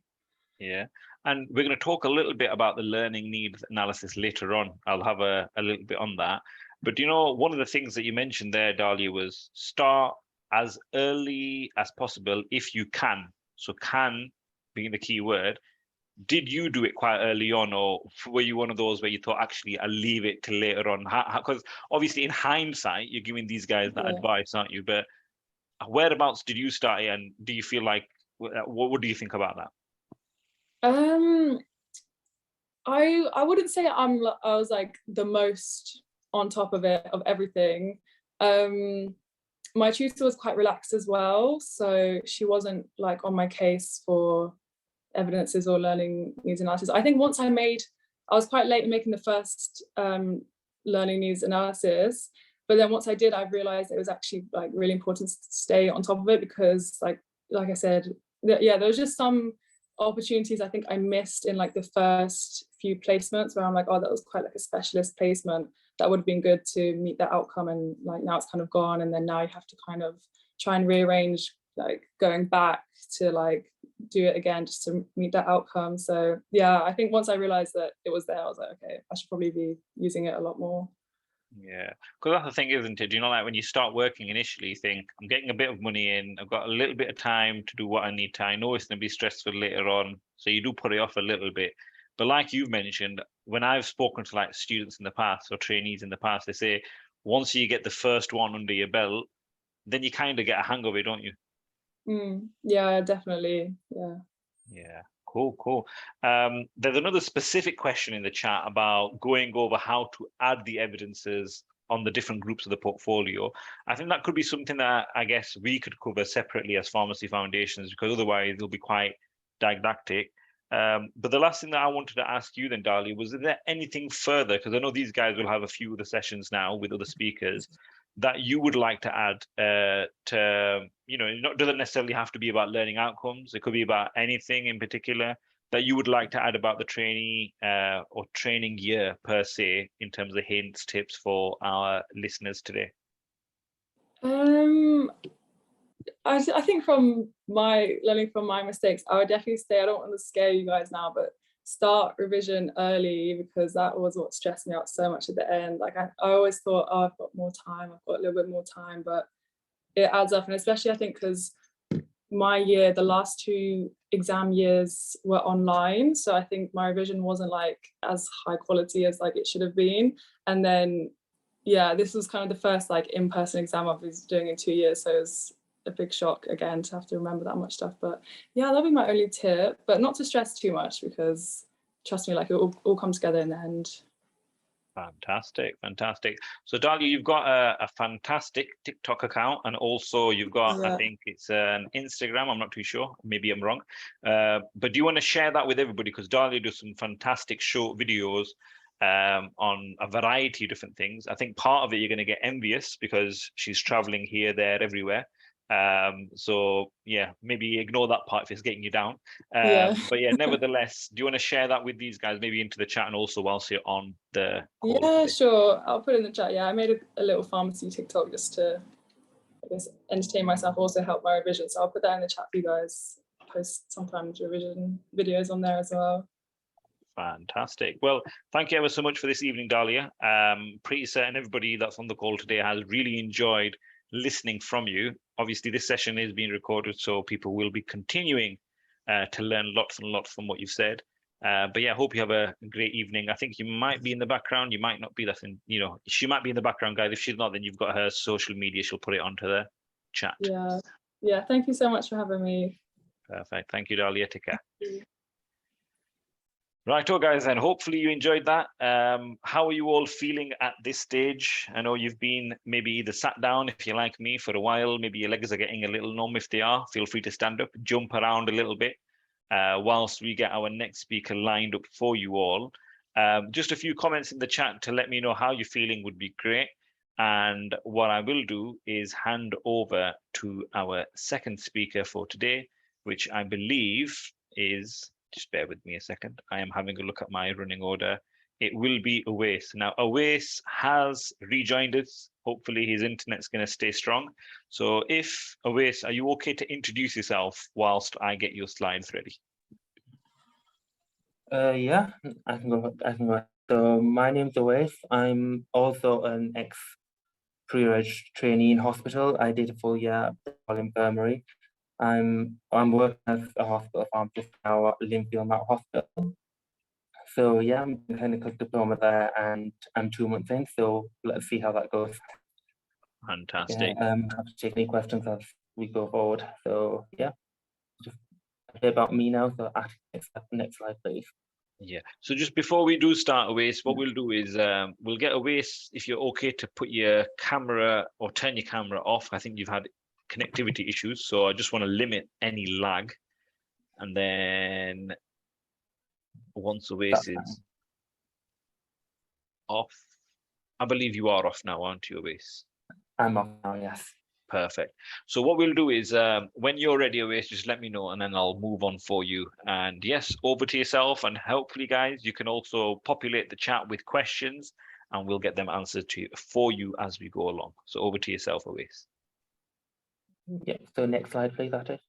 Yeah, and we're going to talk a little bit about the learning needs analysis later on. I'll have a little bit on that. But one of the things that you mentioned there, Dahlia, was start as early as possible if you can. So can being the key word. Did you do it quite early on, or were you one of those where you thought, actually, I'll leave it till later on? Because obviously in hindsight, you're giving these guys that advice, aren't you? But whereabouts did you start it, and do you feel like, what do you think about that? I wouldn't say I was like the most on top of it, of everything. My tutor was quite relaxed as well, so she wasn't like on my case for evidences or learning needs analysis. I think once I was quite late in making the first learning needs analysis, but then once I did, I realized it was actually like really important to stay on top of it, because like I said, there was just some opportunities I think I missed in like the first few placements where I'm like, oh, that was quite like a specialist placement that would have been good to meet that outcome, and like now it's kind of gone, and then now you have to kind of try and rearrange, like going back to like do it again just to meet that outcome. So yeah, I think once I realized that it was there, I was like, okay, I should probably be using it a lot more. Yeah, because that's the thing, isn't it? Like when you start working initially, you think, I'm getting a bit of money in, I've got a little bit of time to do what I need to. I know it's going to be stressful later on, so you do put it off a little bit. But like you've mentioned, when I've spoken to like students in the past or trainees in the past, they say once you get the first one under your belt, then you kind of get a hang of it, don't you? Yeah, definitely. Yeah. Cool. There's another specific question in the chat about going over how to add the evidences on the different groups of the portfolio. I think that could be something that I guess we could cover separately as pharmacy foundations, because otherwise it'll be quite didactic. But the last thing that I wanted to ask you then, Dahlia, was there anything further, because I know these guys will have a few other sessions now with other speakers, that you would like to add to, it doesn't necessarily have to be about learning outcomes. It could be about anything in particular that you would like to add about the trainee or training year per se, in terms of hints, tips for our listeners today. I think from learning from my mistakes, I would definitely say, I don't want to scare you guys now, but start revision early, because that was what stressed me out so much at the end. Like I always thought, oh, I've got more time, I've got a little bit more time, but it adds up. And especially I think because my year, the last 2 exam years were online, so I think my revision wasn't like as high quality as like it should have been. And then yeah, this was kind of the first like in-person exam I was doing in 2 years, so it was a big shock again to have to remember that much stuff. But yeah, that'll be my only tip, but not to stress too much, because trust me, like it will all come together in the end. Fantastic. So Dahlia, you've got a fantastic TikTok account, and also you've got, I think it's an Instagram, I'm not too sure, maybe I'm wrong. But do you want to share that with everybody? Because Dahlia does some fantastic short videos on a variety of different things. I think part of it you're going to get envious because she's traveling here, there, everywhere. So yeah, maybe ignore that part if it's getting you down. Yeah. But yeah, nevertheless, do you want to share that with these guys, maybe into the chat and also whilst you're on the call? Yeah, today? sure. I'll put it in the chat. Yeah, I made a little pharmacy TikTok just to, I guess, entertain myself, also help my revision. So I'll put that in the chat for you guys. Post sometimes revision videos on there as well. Fantastic. Well, thank you ever so much for this evening, Dahlia. Pretty certain everybody that's on the call today has really enjoyed listening from you. Obviously, this session is being recorded, so people will be continuing to learn lots and lots from what you've said. But yeah, I hope you have a great evening. I think you might be in the background, you might not be. That's in, you know, she might be in the background, guys. If she's not, then you've got her social media. She'll put it onto the chat. Yeah. Yeah. Thank you so much for having me. Perfect. Thank you, Dahlia. Take care. Righto, guys, and hopefully you enjoyed that. How are you all feeling at this stage? I know you've been maybe either sat down, if you're like me, for a while. Maybe your legs are getting a little numb. If they are, feel free to stand up, jump around a little bit whilst we get our next speaker lined up for you all. Just a few comments in the chat to let me know how you're feeling would be great. And what I will do is hand over to our second speaker for today, which I believe is... Just bear with me a second. I am having a look at my running order. It will be Awais. Now, Awais has rejoined us. Hopefully his internet's going to stay strong. So if, Awais, are you okay to introduce yourself whilst I get your slides ready? Yeah, I can go. So my name's Awais. I'm also an ex-pre-reg trainee in hospital. I did a full year at the Infirmary. I'm working as a hospital pharmacist now at Linfield Mount Hospital. So yeah, I'm doing clinical diploma there, and I'm 2 months in. So let's see how that goes. Fantastic. Yeah, have to take any questions as we go forward. So yeah, just a bit about me now. So next slide, please. Yeah. So just before we do start, Awais, what we'll do is we'll get Awais, if you're okay to put your camera or turn your camera off. I think you've had connectivity issues, so I just want to limit any lag. And then once Awais is off, I believe you are off now, aren't you, Awais? I'm off now, yes. Perfect. So what we'll do is when you're ready, Awais, just let me know and then I'll move on for you. And yes, over to yourself. And hopefully, guys, you can also populate the chat with questions and we'll get them answered for you as we go along. So over to yourself, Awais. Yeah, so next slide, please, Ati.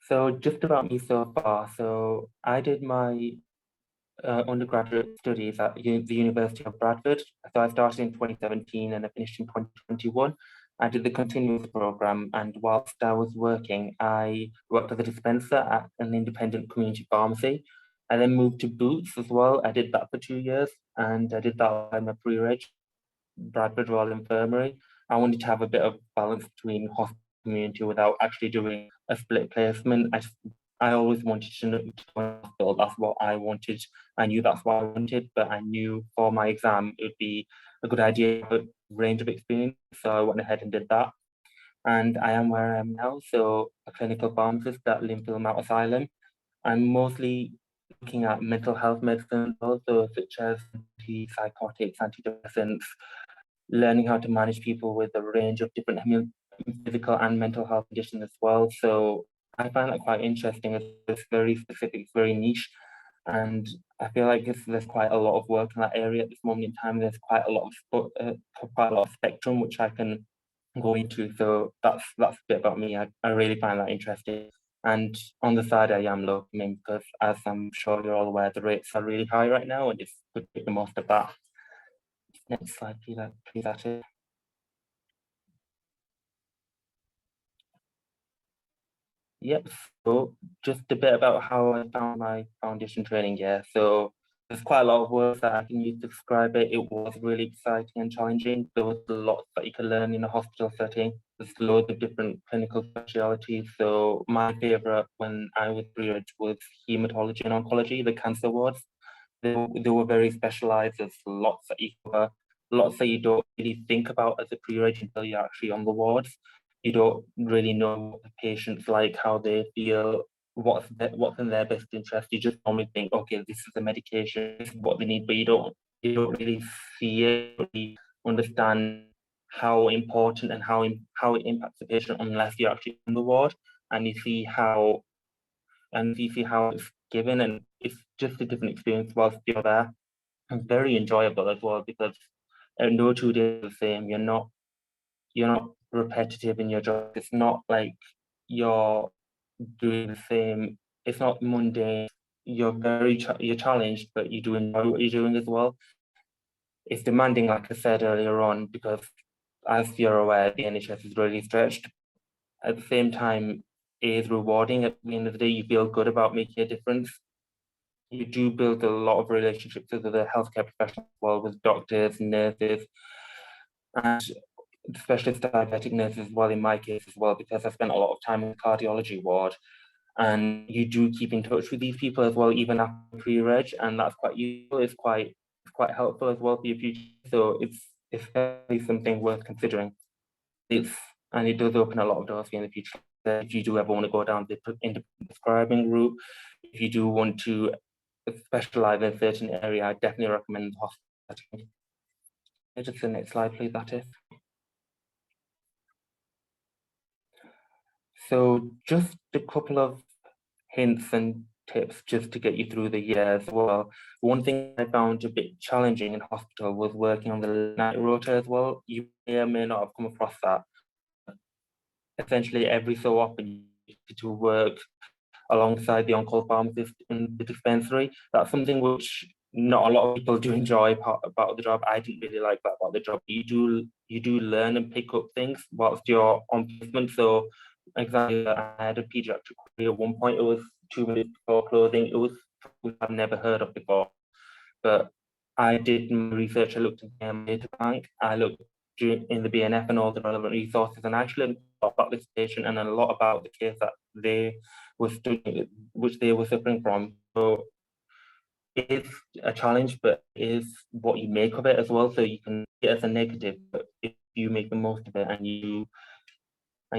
So just about me so far. So I did my undergraduate studies at the University of Bradford. So I started in 2017 and I finished in 2021. I did the continuous program, and whilst I was working, I worked as a dispenser at an independent community pharmacy. I then moved to Boots as well. I did that for 2 years, and I did that by my pre-reg, Bradford Royal Infirmary. I wanted to have a bit of balance between hospital and community without actually doing a split placement. I always wanted to know hospital. That's what I wanted. I knew that's what I wanted, but I knew for my exam it would be a good idea to have a range of experience. So I went ahead and did that. And I am where I am now. So a clinical pharmacist at Linfield Mount Asylum. I'm mostly looking at mental health medicine, also such as antipsychotics, antidepressants, learning how to manage people with a range of different physical and mental health conditions as well. So I find that quite interesting. It's very specific, it's very niche. And I feel like there's quite a lot of work in that area at this moment in time. There's quite a lot of spectrum which I can go into. So that's a bit about me. I really find that interesting. And on the side, I am looking because, as I'm sure you're all aware, the rates are really high right now, and it's good to make the most of that. Next slide, please, Ati. Yep, so just a bit about how I found my foundation training year. So there's quite a lot of words that I can use to describe it. It was really exciting and challenging. There was lots that you could learn in a hospital setting. There's loads of different clinical specialties. So my favorite when I was pre-reg was hematology and oncology, the cancer wards. They were very specialized. There's lots that you cover, lots that you don't really think about as a pre-reg until you're actually on the wards. You don't really know what the patient's like, how they feel, what's in their best interest. You just normally think, okay, this is the medication, this is what they need, but you don't really see it, really understand how important and how it impacts the patient unless you're actually on the ward and you see how it's given, and it's just a different experience whilst you're there. It's very enjoyable as well because no 2 days are the same. You're not repetitive in your job. It's not like you're doing the same. It's not mundane. You're you're challenged, but you do enjoy what you're doing as well. It's demanding, like I said earlier on, because as you're aware, the NHS is really stretched. At the same time, it is rewarding. At the end of the day, you feel good about making a difference. You do build a lot of relationships with the healthcare professionals as well, with doctors, nurses, and specialist diabetic nurses as well, in my case as well, because I spent a lot of time in the cardiology ward. And you do keep in touch with these people as well, even after pre-reg, and that's quite useful. It's quite helpful as well for your future. So it's definitely something worth considering. And it does open a lot of doors for you in the future. If you do ever want to go down the independent prescribing route, if you do want to specialize in a certain area, I definitely recommend the hospital. Just the next slide, please, that is. So just a couple of hints and tips just to get you through the year as well. One thing I found a bit challenging in hospital was working on the night rota as well. You may or may not have come across that. Essentially, every so often you need to work alongside the on-call pharmacist in the dispensary. That's something which not a lot of people do enjoy about the job. I didn't really like that about the job. You do learn and pick up things whilst you're on placement. So exactly, I had a pediatric query at one point. It was 2 minutes before closing. It was something I've never heard of before. But I did my research. I looked in the data bank. I looked in the BNF and all the relevant resources, and I actually learned a lot about this patient and a lot about the case that they were studying, which they were suffering from. So it is a challenge, but it is what you make of it as well. So you can see it as a negative, but if you make the most of it and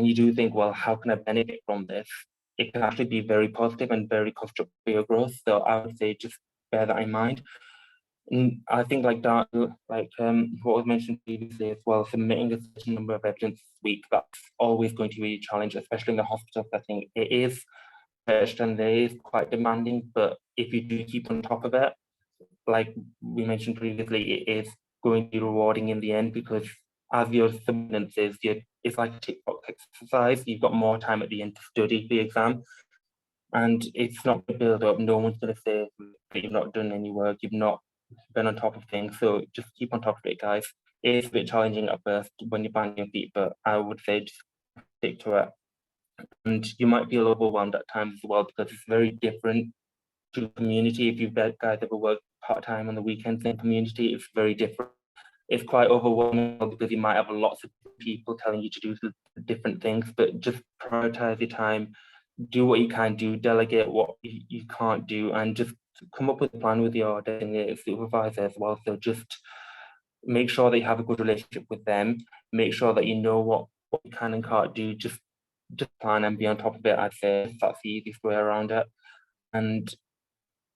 you do think, well, how can I benefit from this? It can actually be very positive and very constructive for your growth. So I would say just bear that in mind. And I think like that, what was mentioned previously as well, submitting a certain number of evidence a week, that's always going to be a challenge, especially in the hospital setting. It is stretched and it is quite demanding, but if you do keep on top of it, like we mentioned previously, it is going to be rewarding in the end, because as your substance is, it's like a tick box exercise. You've got more time at the end to study the exam, and it's not going to build up. No one's going to say that you've not done any work, you've not been on top of things. So just keep on top of it, guys. It is a bit challenging at first when you're finding your feet, but I would say just stick to it. And you might feel overwhelmed at times as well, because it's very different to community. If you guys ever work part-time on the weekends in community, it's very different. It's quite overwhelming because you might have lots of people telling you to do different things, but just prioritize your time, do what you can do, delegate what you can't do, and just come up with a plan with your designated supervisor as well. So just make sure that you have a good relationship with them, make sure that you know what you can and can't do, just plan and be on top of it. I'd say that's the easiest way around it. And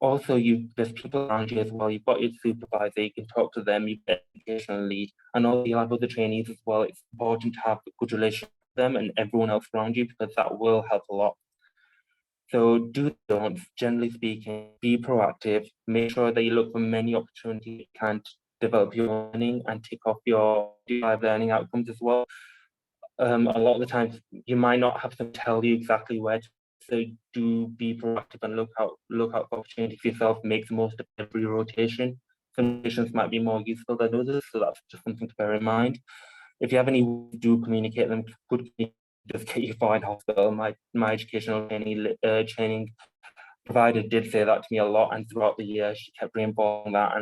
also, there's people around you as well. You've got your supervisor, you can talk to them, you've got educational lead, and also you have other trainees as well. It's important to have a good relationship with them and everyone else around you, because that will help a lot. So don't, generally speaking, be proactive, make sure that you look for many opportunities you can to develop your learning and tick off your desired learning outcomes as well. A lot of the times you might not have to tell you exactly where to, so do be proactive and look out for opportunities yourself, make the most of every rotation. Some rotations might be more useful than others, so that's just something to bear in mind. If you have any, do communicate them. Could just get you far in hospital. My educational training provider did say that to me a lot, and throughout the year she kept reinforcing that,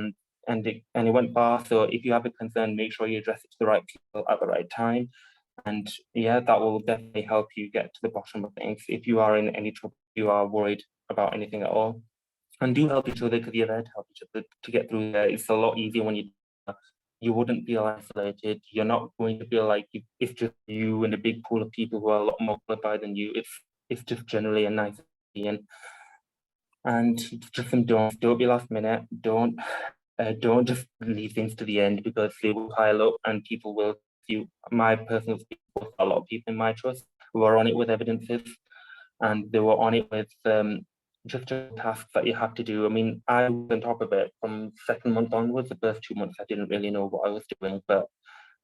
and it went far. So if you have a concern, make sure you address it to the right people at the right time. And yeah, that will definitely help you get to the bottom of things. If you are in any trouble, you are worried about anything at all, and do help each other, because you're there to help each other to get through there. It's a lot easier when you wouldn't feel isolated. You're not going to feel like it's just you and a big pool of people who are a lot more qualified than you. It's just generally a nice thing. And just some don't be last minute. Don't just leave things to the end, because they will pile up and people will my personal experience, a lot of people in my trust who are on it with evidences, and they were on it with just tasks that you have to do. I mean, I was on top of it from second month onwards. The first 2 months, I didn't really know what I was doing, but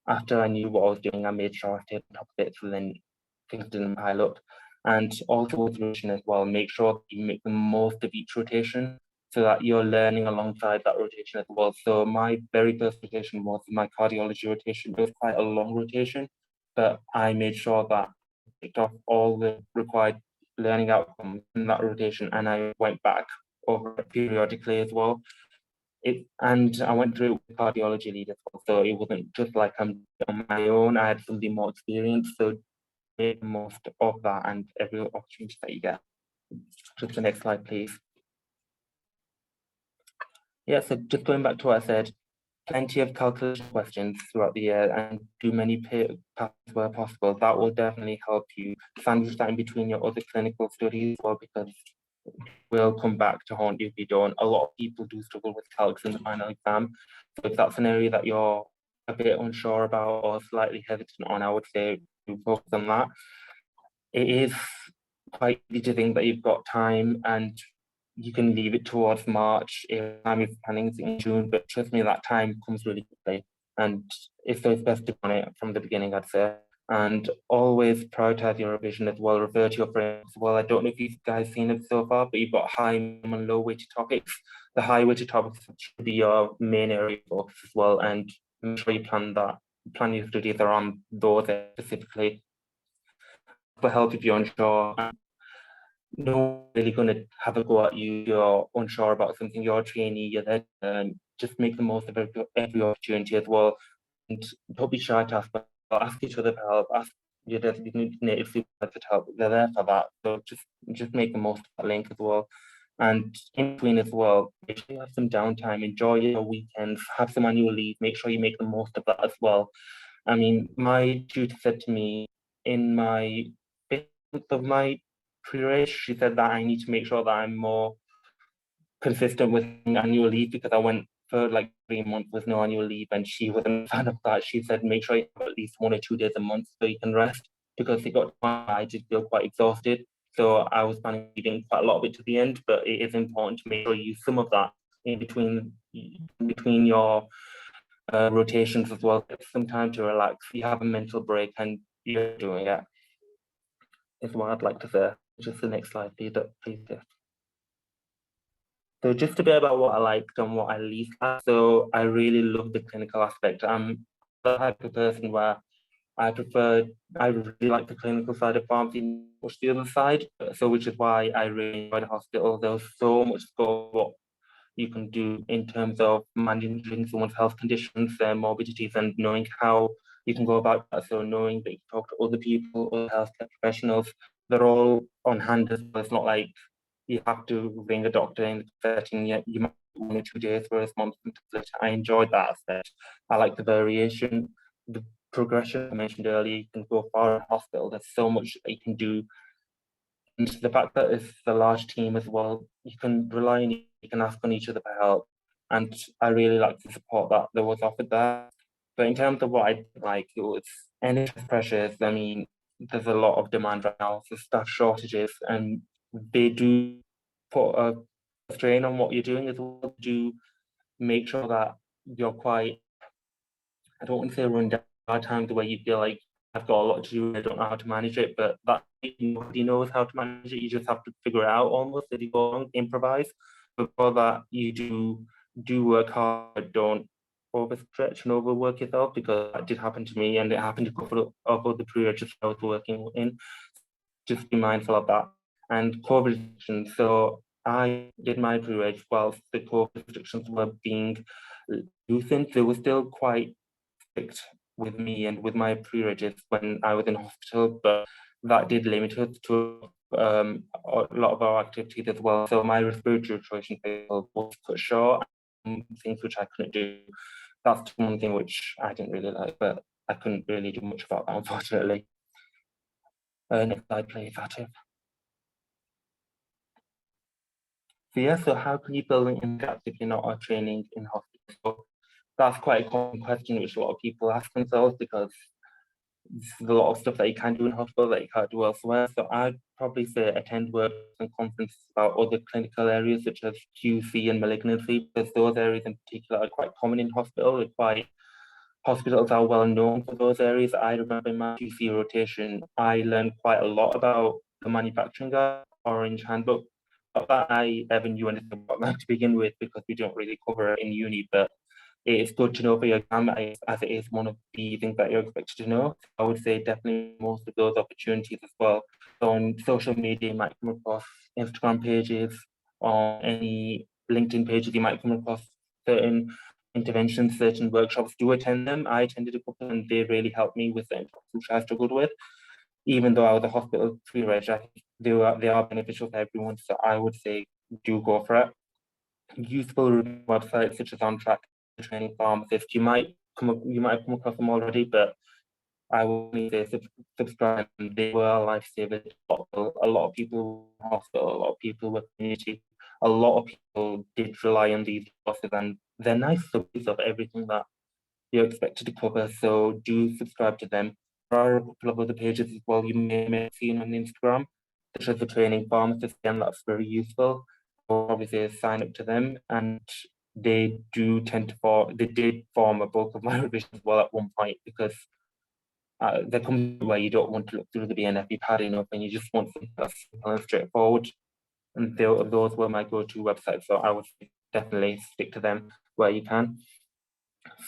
after I knew what I was doing, I made sure I stayed on top of it, so then things didn't pile up. And also with rotation as well, make sure you make the most of each rotation so that you're learning alongside that rotation as well. So my very first rotation was my cardiology rotation. It was quite a long rotation, but I made sure that I picked off all the required learning outcomes in that rotation, and I went back over it periodically as well. And I went through it with cardiology lead as well, so it wasn't just like I'm on my own. I had somebody more experienced, so make the most of that and every opportunity that you get. Just the next slide, please. Yeah, so just going back to what I said, plenty of calculation questions throughout the year and do many passes where possible. That will definitely help you sandwich that in between your other clinical studies as well, because it will come back to haunt you if you don't. A lot of people do struggle with calcs in the final exam. So if that's an area that you're a bit unsure about or slightly hesitant on, I would say do focus on that. It is quite easy to think that you've got time and you can leave it towards March if time is planning in June, but trust me, that time comes really quickly. And it's best to plan it from the beginning, I'd say. And always prioritize your revision as well, refer to your framework as well. I don't know if you guys seen it so far, but you've got high and low weighted topics. The high weighted topics should be your main area of focus as well, and make sure you plan your studies around those specifically. For help if you're unsure. No one really going to have a go at you. You're unsure about something. You're a trainee. You're there. Just make the most of every opportunity as well, and don't be shy to ask each other for help. Ask your designated supervisor for help. They're there for that. So just make the most of that link as well. And in between as well, make sure you have some downtime. Enjoy your weekends. Have some annual leave. Make sure you make the most of that as well. I mean, my tutor said to me in my of my pre-reg, she said that I need to make sure that I'm more consistent with annual leave, because I went for like 3 months with no annual leave, and she wasn't a fan of that. She said make sure you have at least 1 or 2 days a month so you can rest, because it got to I did feel quite exhausted. So I was planning on leaving quite a lot of it to the end, but it is important to make sure you use some of that in between your rotations as well. Get some time to relax. You have a mental break and you're doing it. Is what I'd like to say. Just the next slide, please. So just a bit about what I liked and what I least liked. So I really love the clinical aspect. I'm the type of person where I really like the clinical side of pharmacy, much the other side. So which is why I really enjoy the hospital. There's so much scope what you can do in terms of managing someone's health conditions, their morbidities, and knowing how you can go about that. So knowing that you can talk to other people, other healthcare professionals, they're all on hand as well. It's not like you have to ring a doctor in the setting, yet you might 1 or 2 days, whereas months later. I enjoyed that aspect. I like the variation, the progression I mentioned earlier. You can go far in hospital. There's so much that you can do. And the fact that it's a large team as well, you can rely on, you can ask on each other for help. And I really like the support that there was offered there. But in terms of what I didn't like, it was NHS pressures. I mean, there's a lot of demand right now for staff shortages, and they do put a strain on what you're doing as well. Do make sure that you're quite, I don't want to say run down at times where you feel like I've got a lot to do, I don't know how to manage it, but that nobody knows how to manage it. You just have to figure it out almost as you go along, improvise. But for that, you do work hard, but don't overstretch and overwork yourself, because that did happen to me, and it happened to a couple of other pre-registers I was working in. Just be mindful of that. And COVID restrictions. So I did my pre-reg whilst the COVID restrictions were being loosened. They were still quite strict with me and with my pre-regis when I was in hospital, but that did limit us to a lot of our activities as well. So my respiratory rotation was cut short, things which I couldn't do. That's one thing which I didn't really like, but I couldn't really do much about that, unfortunately. Next slide, please, Atif. So yeah, so how can you build in gaps if you're not training in hospital? So that's quite a common question which a lot of people ask themselves, because there's a lot of stuff that you can do in hospital that you can't do elsewhere. So I'd probably say attend workshops and conferences about other clinical areas such as QC and malignancy, because those areas in particular are quite common in hospital. Hospitals are well known for those areas. I remember in my QC rotation, I learned quite a lot about the manufacturing guide, Orange Handbook. Not that I ever knew anything about that to begin with, because we don't really cover it in uni, but it's good to know for your exam as it is one of the things that you're expected to know. I would say definitely most of those opportunities as well. So on social media, you might come across Instagram pages, or any LinkedIn pages, you might come across certain interventions, certain workshops. Do attend them. I attended a couple and they really helped me with them, which I struggled with. Even though I was a hospital pre-reg, I think they are beneficial for everyone. So I would say do go for it. Useful websites such as OnTrack, Training, Pharmacist. You might have come across them already, but I will say subscribe. They were a lifesaver. A lot of people in hospital, a lot of people with community, a lot of people did rely on these courses, and they're nice summaries of everything that you're expected to cover. So do subscribe to them. There are a couple of other pages as well you may have seen on Instagram, such as the Training Pharmacist, and that's very useful. I'll obviously sign up to them, and they did form a bulk of my revision as well at one point, because there comes where you don't want to look through the BNF, you've had enough, and you just want something that's simple and straightforward. And those were my go-to websites, so I would definitely stick to them where you can.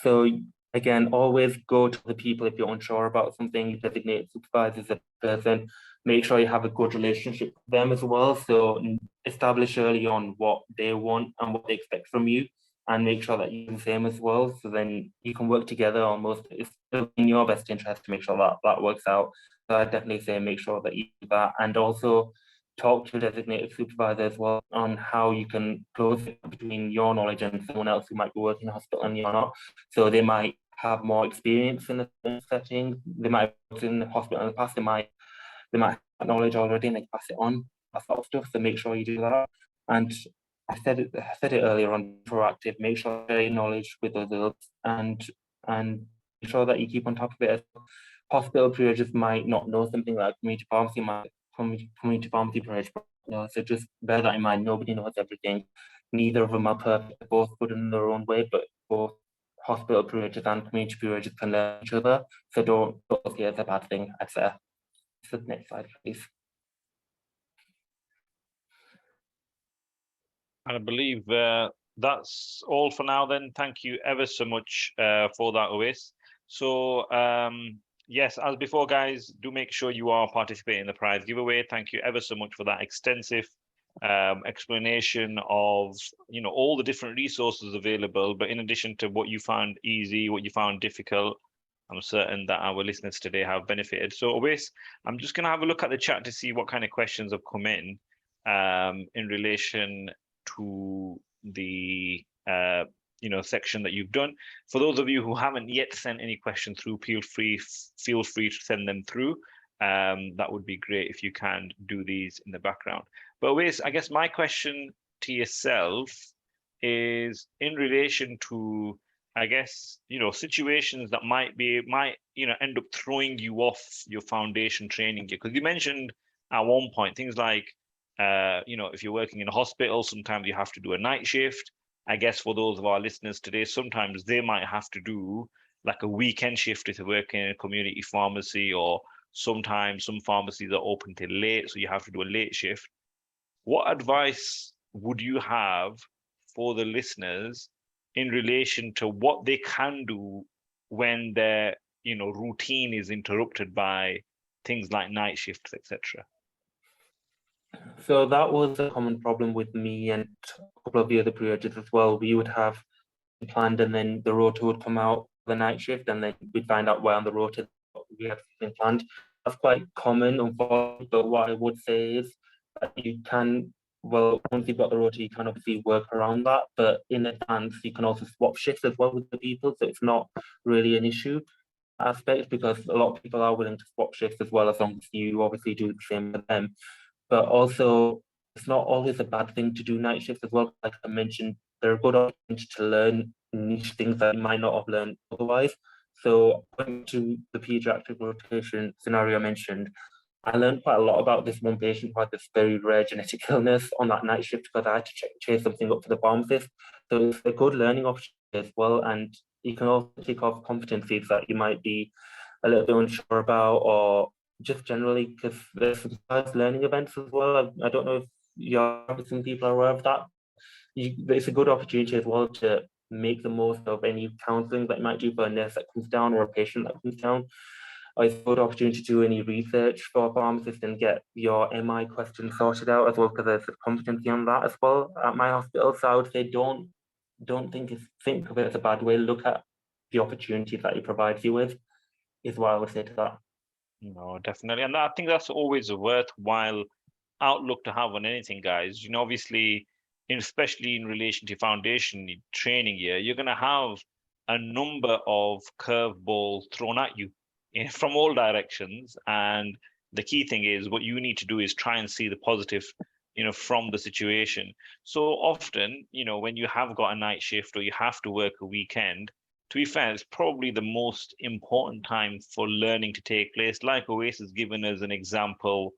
So again, always go to the people if you're unsure about something. Designated supervisors a person. Make sure you have a good relationship with them as well. So establish early on what they want and what they expect from you, and make sure that you do the same as well. So then you can work together almost. It's in your best interest to make sure that that works out. So I definitely say make sure that you do that, and also talk to a designated supervisor as well on how you can close it between your knowledge and someone else who might be working in a hospital and you're not. So they might have more experience in the setting. They might have worked in the hospital in the past. They might have knowledge already and they pass it on, that sort of stuff. So make sure you do that. And I said it earlier on, proactive. Make sure you share your knowledge with others, and make sure that you keep on top of it. Hospital pre-regs might not know something like community pharmacy community pharmacy pre-reg. So just bear that in mind. Nobody knows everything. Neither of them are perfect. They're both good in their own way, but both hospital pre-regs and community pre-regs can learn each other. So don't see it as a bad thing. I'd say. So next slide, please. And I believe that's all for now then. Thank you ever so much for that, Owais. So yes, as before, guys, do make sure you are participating in the prize giveaway. Thank you ever so much for that extensive explanation of, you know, all the different resources available. But in addition to what you found easy, what you found difficult, I'm certain that our listeners today have benefited. So Owais, I'm just going to have a look at the chat to see what kind of questions have come in relation to the section that you've done. For those of you who haven't yet sent any question through, feel free to send them through. That would be great if you can do these in the background. But Owais, I guess my question to yourself is in relation to, I guess, situations that might end up throwing you off your foundation training year. Because you mentioned at one point things like if you're working in a hospital, sometimes you have to do a night shift. I guess for those of our listeners today, sometimes they might have to do like a weekend shift if they're working in a community pharmacy, or sometimes some pharmacies are open till late, so you have to do a late shift. What advice would you have for the listeners in relation to what they can do when their routine is interrupted by things like night shifts, etc.? So that was a common problem with me and a couple of the other pre-regs as well. We would have planned, and then the rota would come out the night shift, and then we'd find out where on the rota we had something planned. That's quite common, unfortunately. But what I would say is that you can, once you've got the rota, you can obviously work around that. But in advance, you can also swap shifts as well with the people, so it's not really an issue aspect, because a lot of people are willing to swap shifts as well, as long as you obviously do the same for them. But also, it's not always a bad thing to do night shifts as well. Like I mentioned, they're a good opportunity to learn niche things that you might not have learned otherwise. So going to the pediatric rotation scenario I mentioned, I learned quite a lot about this one patient who had this very rare genetic illness on that night shift because I had to chase something up for the pharmacist. So it's a good learning opportunity as well, and you can also take off competencies that you might be a little bit unsure about, or just generally because there's some learning events as well. I don't know if some people are aware of that. It's a good opportunity as well to make the most of any counselling that you might do for a nurse that comes down or a patient that comes down. It's a good opportunity to do any research for a pharmacist and get your MI questions sorted out as well, because there's a competency on that as well at my hospital. So I would say don't think of it as a bad way. Look at the opportunities that it provides you with, is what I would say to that. No, definitely. And I think that's always a worthwhile outlook to have on anything, guys. You know, obviously, especially in relation to foundation training year, you're going to have a number of curveballs thrown at you from all directions. And the key thing is what you need to do is try and see the positive, from the situation. So often, when you have got a night shift or you have to work a weekend, to be fair, it's probably the most important time for learning to take place. Like Oasis has given us an example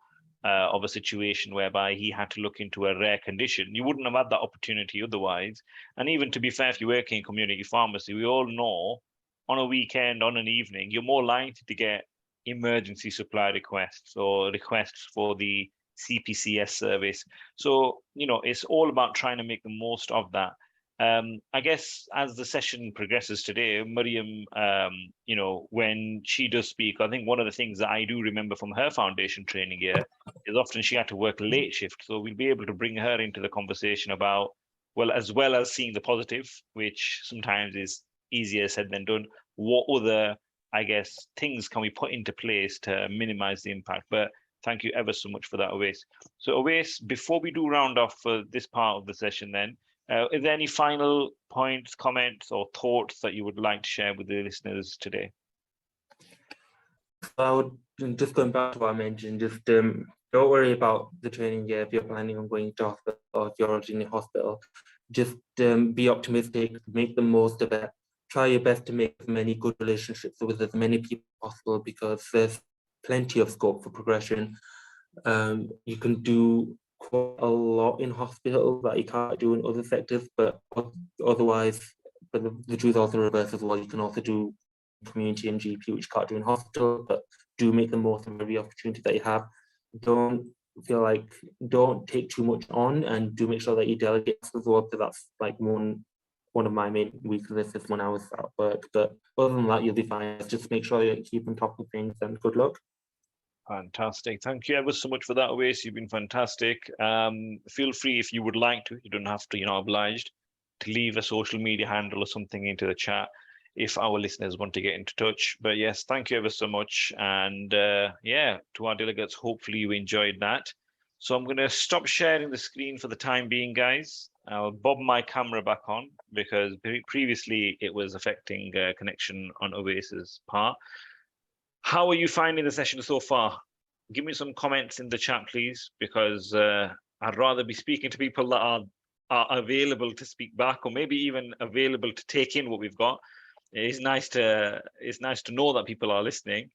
of a situation whereby he had to look into a rare condition. You wouldn't have had that opportunity otherwise. And even to be fair, if you're working in community pharmacy, we all know on a weekend, on an evening, you're more likely to get emergency supply requests or requests for the CPCS service. So, it's all about trying to make the most of that. I guess as the session progresses today, Maryam, when she does speak, I think one of the things that I do remember from her foundation training year is often she had to work late shift. So we'll be able to bring her into the conversation about, as well as seeing the positive, which sometimes is easier said than done, what other, I guess, things can we put into place to minimize the impact? But thank you ever so much for that, Owais. So Owais, before we do round off for this part of the session then, is there any final points, comments, or thoughts that you would like to share with the listeners today? I would just going back to what I mentioned, just don't worry about the training year if you're planning on going to hospital or if you're already in hospital. Just be optimistic, make the most of it. Try your best to make as many good relationships with as many people as possible, because there's plenty of scope for progression. You can do quite a lot in hospital that you can't do in other sectors, but otherwise, but the truth is also reverse as well. You can also do community and GP, which you can't do in hospital, but do make the most of every opportunity that you have. Don't take too much on, and do make sure that you delegate as well. So that's like one of my main weaknesses when I was at work. But other than that, you'll be fine. Just make sure you keep on top of things, and good luck. Fantastic. Thank you ever so much for that, Owais. You've been fantastic. Feel free, if you would like to, you don't have to, obliged, to leave a social media handle or something into the chat if our listeners want to get into touch. But yes, thank you ever so much. And to our delegates, hopefully you enjoyed that. So I'm going to stop sharing the screen for the time being, guys. I'll bob my camera back on because previously it was affecting connection on Oasis' part. How are you finding the session so far? Give me some comments in the chat, please, because I'd rather be speaking to people that are available to speak back, or maybe even available to take in what we've got. It's nice to know that people are listening.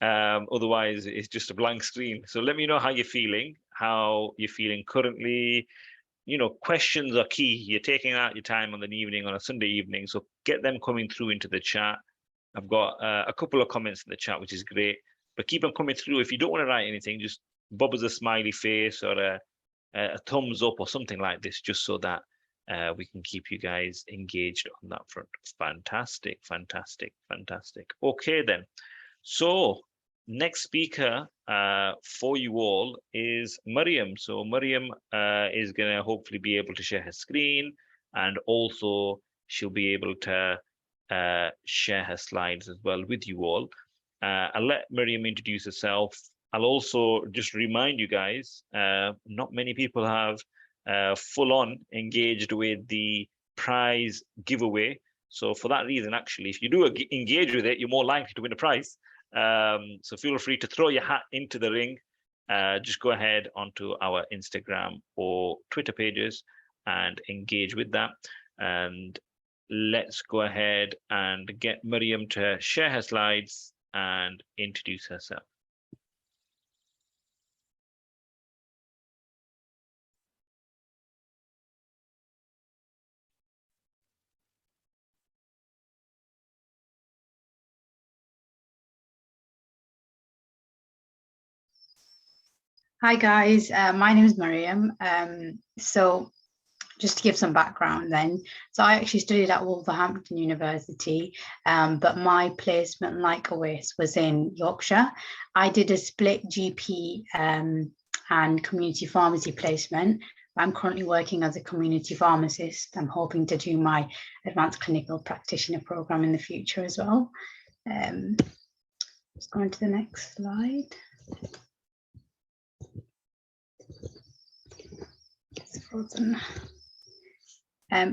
Otherwise, it's just a blank screen. So let me know how you're feeling currently. Questions are key. You're taking out your time on an evening, on a Sunday evening, so get them coming through into the chat. I've got a couple of comments in the chat, which is great, but keep them coming through. If you don't want to write anything, just bob us a smiley face or a thumbs up or something like this, just so that we can keep you guys engaged on that front. Fantastic, fantastic, fantastic. Okay, then. So next speaker for you all is Maryam. So Maryam is going to hopefully be able to share her screen, and also she'll be able to share her slides as well with you all. I'll let Maryam introduce herself. I'll also just remind you guys, not many people have full-on engaged with the prize giveaway. So for that reason, actually, if you do engage with it, you're more likely to win a prize. So feel free to throw your hat into the ring. Just go ahead onto our Instagram or Twitter pages and engage with that. And let's go ahead and get Maryam to share her slides and introduce herself. Hi guys, my name is Maryam. So just to give some background then, so I actually studied at Wolverhampton University, but my placement, like Awais, was in Yorkshire. I did a split GP and community pharmacy placement. I'm currently working as a community pharmacist. I'm hoping to do my advanced clinical practitioner program in the future as well. Let's go on to the next slide. It's frozen.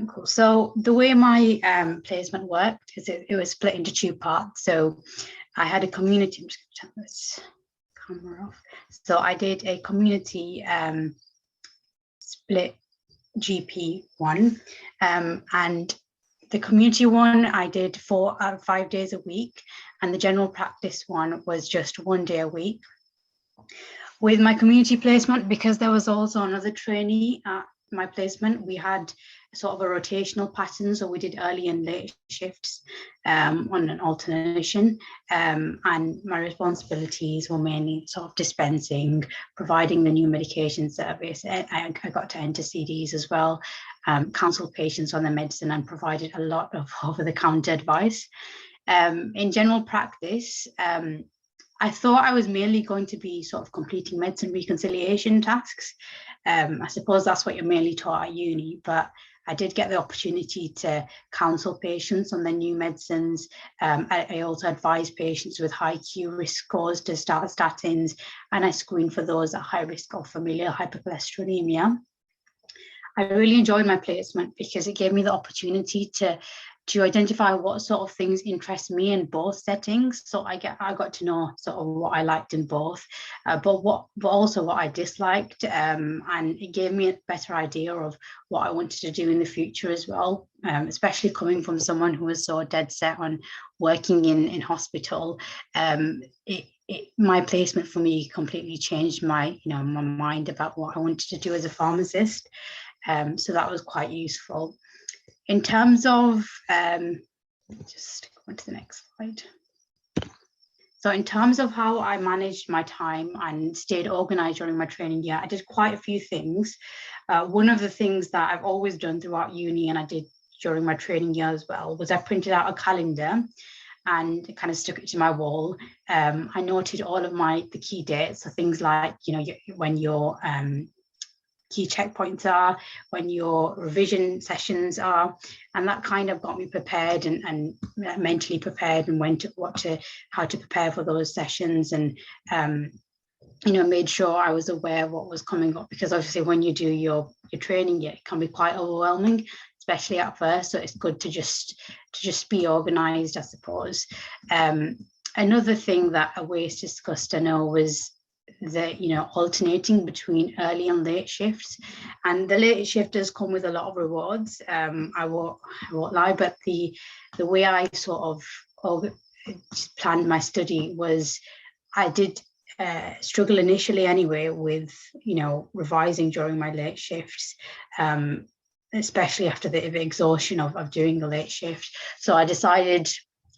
Cool. So the way my placement worked is it was split into two parts. So I had a community, I'm just going to turn this camera off. So I did a community split GP one, and the community one I did 4 out of 5 days a week, and the general practice one was just 1 day a week. With my community placement, because there was also another trainee at my placement, we had sort of a rotational pattern, so we did early and late shifts on an alternation, and my responsibilities were mainly sort of dispensing, providing the new medication service. I got to enter CDs as well, counsel patients on their medicine, and provided a lot of over-the-counter advice. In general practice, I thought I was mainly going to be sort of completing medicine reconciliation tasks. I suppose that's what you're mainly taught at uni, but I did get the opportunity to counsel patients on their new medicines. I also advise patients with high Q risk scores to start statins, and I screen for those at high risk of familial hypercholesterolemia. I really enjoyed my placement because it gave me the opportunity to identify what sort of things interest me in both settings. So I got to know sort of what I liked in both, but also what I disliked, and it gave me a better idea of what I wanted to do in the future as well, especially coming from someone who was so dead set on working in hospital. My placement for me completely changed my my mind about what I wanted to do as a pharmacist. So that was quite useful. In terms of, just go on to the next slide. So in terms of how I managed my time and stayed organized during my training year, I did quite a few things. One of the things that I've always done throughout uni, and I did during my training year as well, was I printed out a calendar and kind of stuck it to my wall. I noted all of the key dates, so things like, when your key checkpoints are, when your revision sessions are, and that kind of got me prepared and mentally prepared, and how to prepare for those sessions, and made sure I was aware of what was coming up, because obviously when you do your training, it can be quite overwhelming, especially at first. So it's good to just be organized, I suppose. Another thing that Awais discussed, I know, was the alternating between early and late shifts, and the late shift does come with a lot of rewards. I won't lie, but the way I sort of planned my study was, I did struggle initially anyway with revising during my late shifts, especially after the exhaustion of doing the late shift. So I decided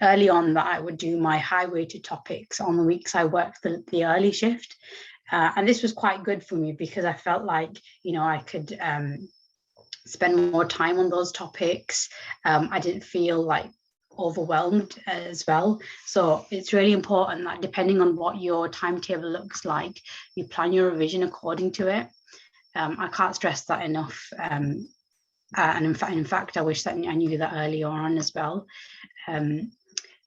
early on that I would do my high weighted topics on the weeks I worked the early shift. And this was quite good for me because I felt like, I could spend more time on those topics. I didn't feel like overwhelmed as well. So it's really important that depending on what your timetable looks like, you plan your revision according to it. I can't stress that enough. And in fact, I wish that I knew that earlier on as well.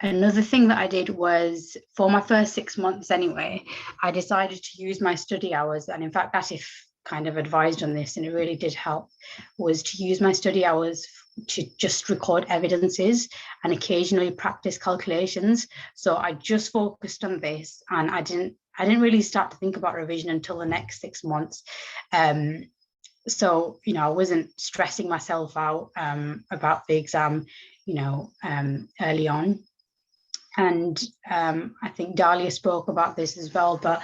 Another thing that I did was, for my first 6 months anyway, I decided to use my study hours, and in fact, Atif kind of advised on this, and it really did help, was to use my study hours to just record evidences and occasionally practice calculations. So I just focused on this, and I didn't really start to think about revision until the next 6 months. So, I wasn't stressing myself out about the exam, early on. And I think Dahlia spoke about this as well, but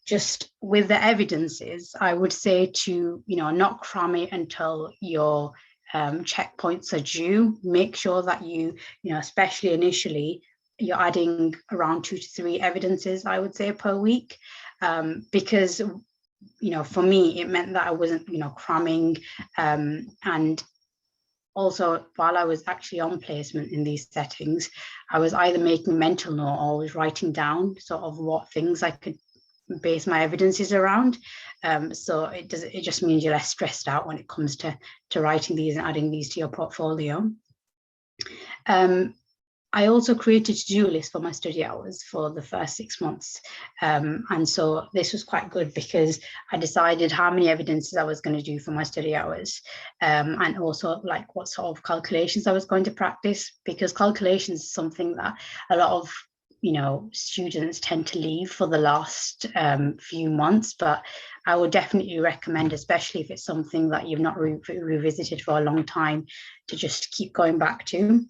just with the evidences, I would say to, not cram it until your checkpoints are due. Make sure that you, especially initially, you're adding around 2 to 3 evidences, I would say, per week, because for me, it meant that I wasn't, cramming, and also while I was actually on placement in these settings, I was either making mental note or I was writing down sort of what things I could base my evidences around. So it just means you're less stressed out when it comes to writing these and adding these to your portfolio. I also created a to-do list for my study hours for the first 6 months. And so this was quite good because I decided how many evidences I was going to do for my study hours, and also like what sort of calculations I was going to practice, because calculations is something that a lot of students tend to leave for the last few months, but I would definitely recommend, especially if it's something that you've not revisited for a long time, to just keep going back to.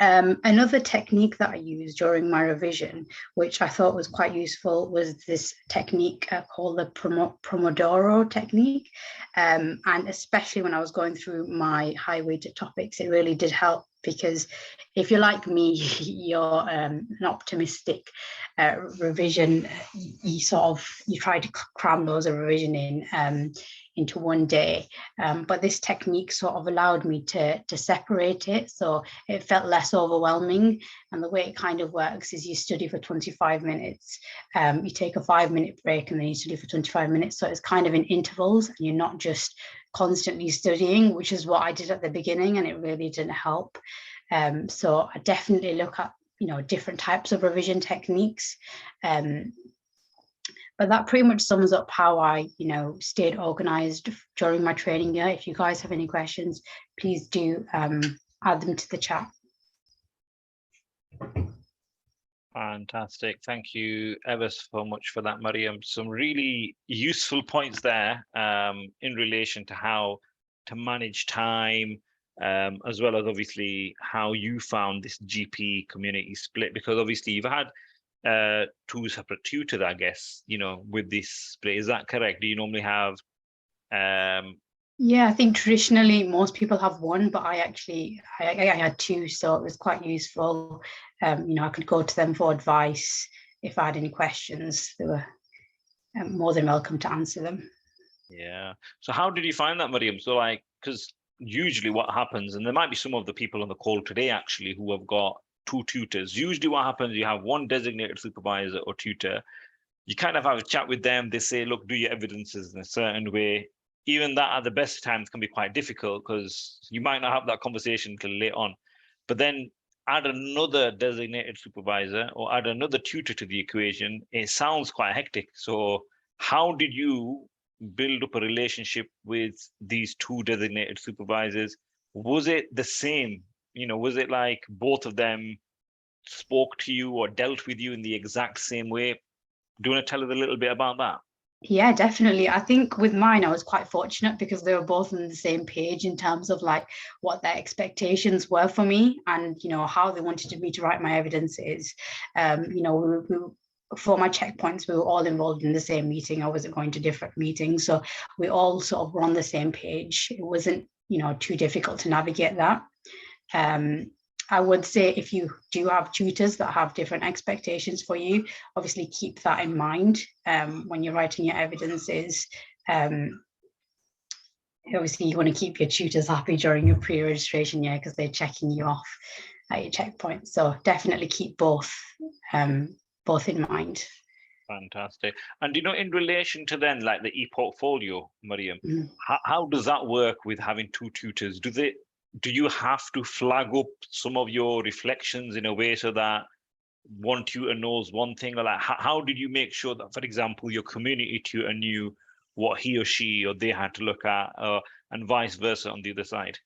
Another technique that I used during my revision, which I thought was quite useful, was this technique called the Pomodoro technique. And especially when I was going through my high-weighted topics, it really did help, because if you're like me, you're an optimistic revision, you try to cram loads of revision in into one day, but this technique sort of allowed me to separate it, so it felt less overwhelming. And the way it kind of works is you study for 25 minutes, you take a 5-minute break, and then you study for 25 minutes, so it's kind of in intervals, and you're not just constantly studying, which is what I did at the beginning, and it really didn't help. So I definitely look at different types of revision techniques. But that pretty much sums up how I, stayed organized during my training year. If you guys have any questions, please do add them to the chat. Fantastic. Thank you ever so much for that, Maryam. Some really useful points there in relation to how to manage time, as well as obviously how you found this GP community split, because obviously you've had 2 separate tutors, I guess, with this split. Is that correct? Do you normally have Yeah, I think traditionally most people have 1, but I had 2, so it was quite useful. I could go to them for advice if I had any questions. They were more than welcome to answer them. Yeah. So how did you find that, Maryam? So because usually what happens, and there might be some of the people on the call today actually who have got 2 tutors. Usually what happens, you have 1 designated supervisor or tutor. You kind of have a chat with them. They say, look, do your evidences in a certain way. Even that at the best times can be quite difficult, because you might not have that conversation until later on. But then add another designated supervisor or add another tutor to the equation, it sounds quite hectic. So how did you build up a relationship with these 2 designated supervisors? Was it the same? Was it like both of them spoke to you or dealt with you in the exact same way? Do you want to tell us a little bit about that? Yeah, definitely. I think with mine, I was quite fortunate because they were both on the same page in terms of what their expectations were for me, and how they wanted me to write my evidences. For my checkpoints, we were all involved in the same meeting. I wasn't going to different meetings, so we all sort of were on the same page. It wasn't too difficult to navigate that. I would say if you do have tutors that have different expectations for you, obviously keep that in mind when you're writing your evidences. Obviously, you want to keep your tutors happy during your pre-registration year because they're checking you off at your checkpoint. So definitely keep both in mind. Fantastic. And in relation to then the e-portfolio, Maryam, how does that work with having 2 tutors? Do you have to flag up some of your reflections in a way so that 1 tutor knows one thing? Or how did you make sure that, for example, your community tutor knew what he or she or they had to look at, and vice versa on the other side?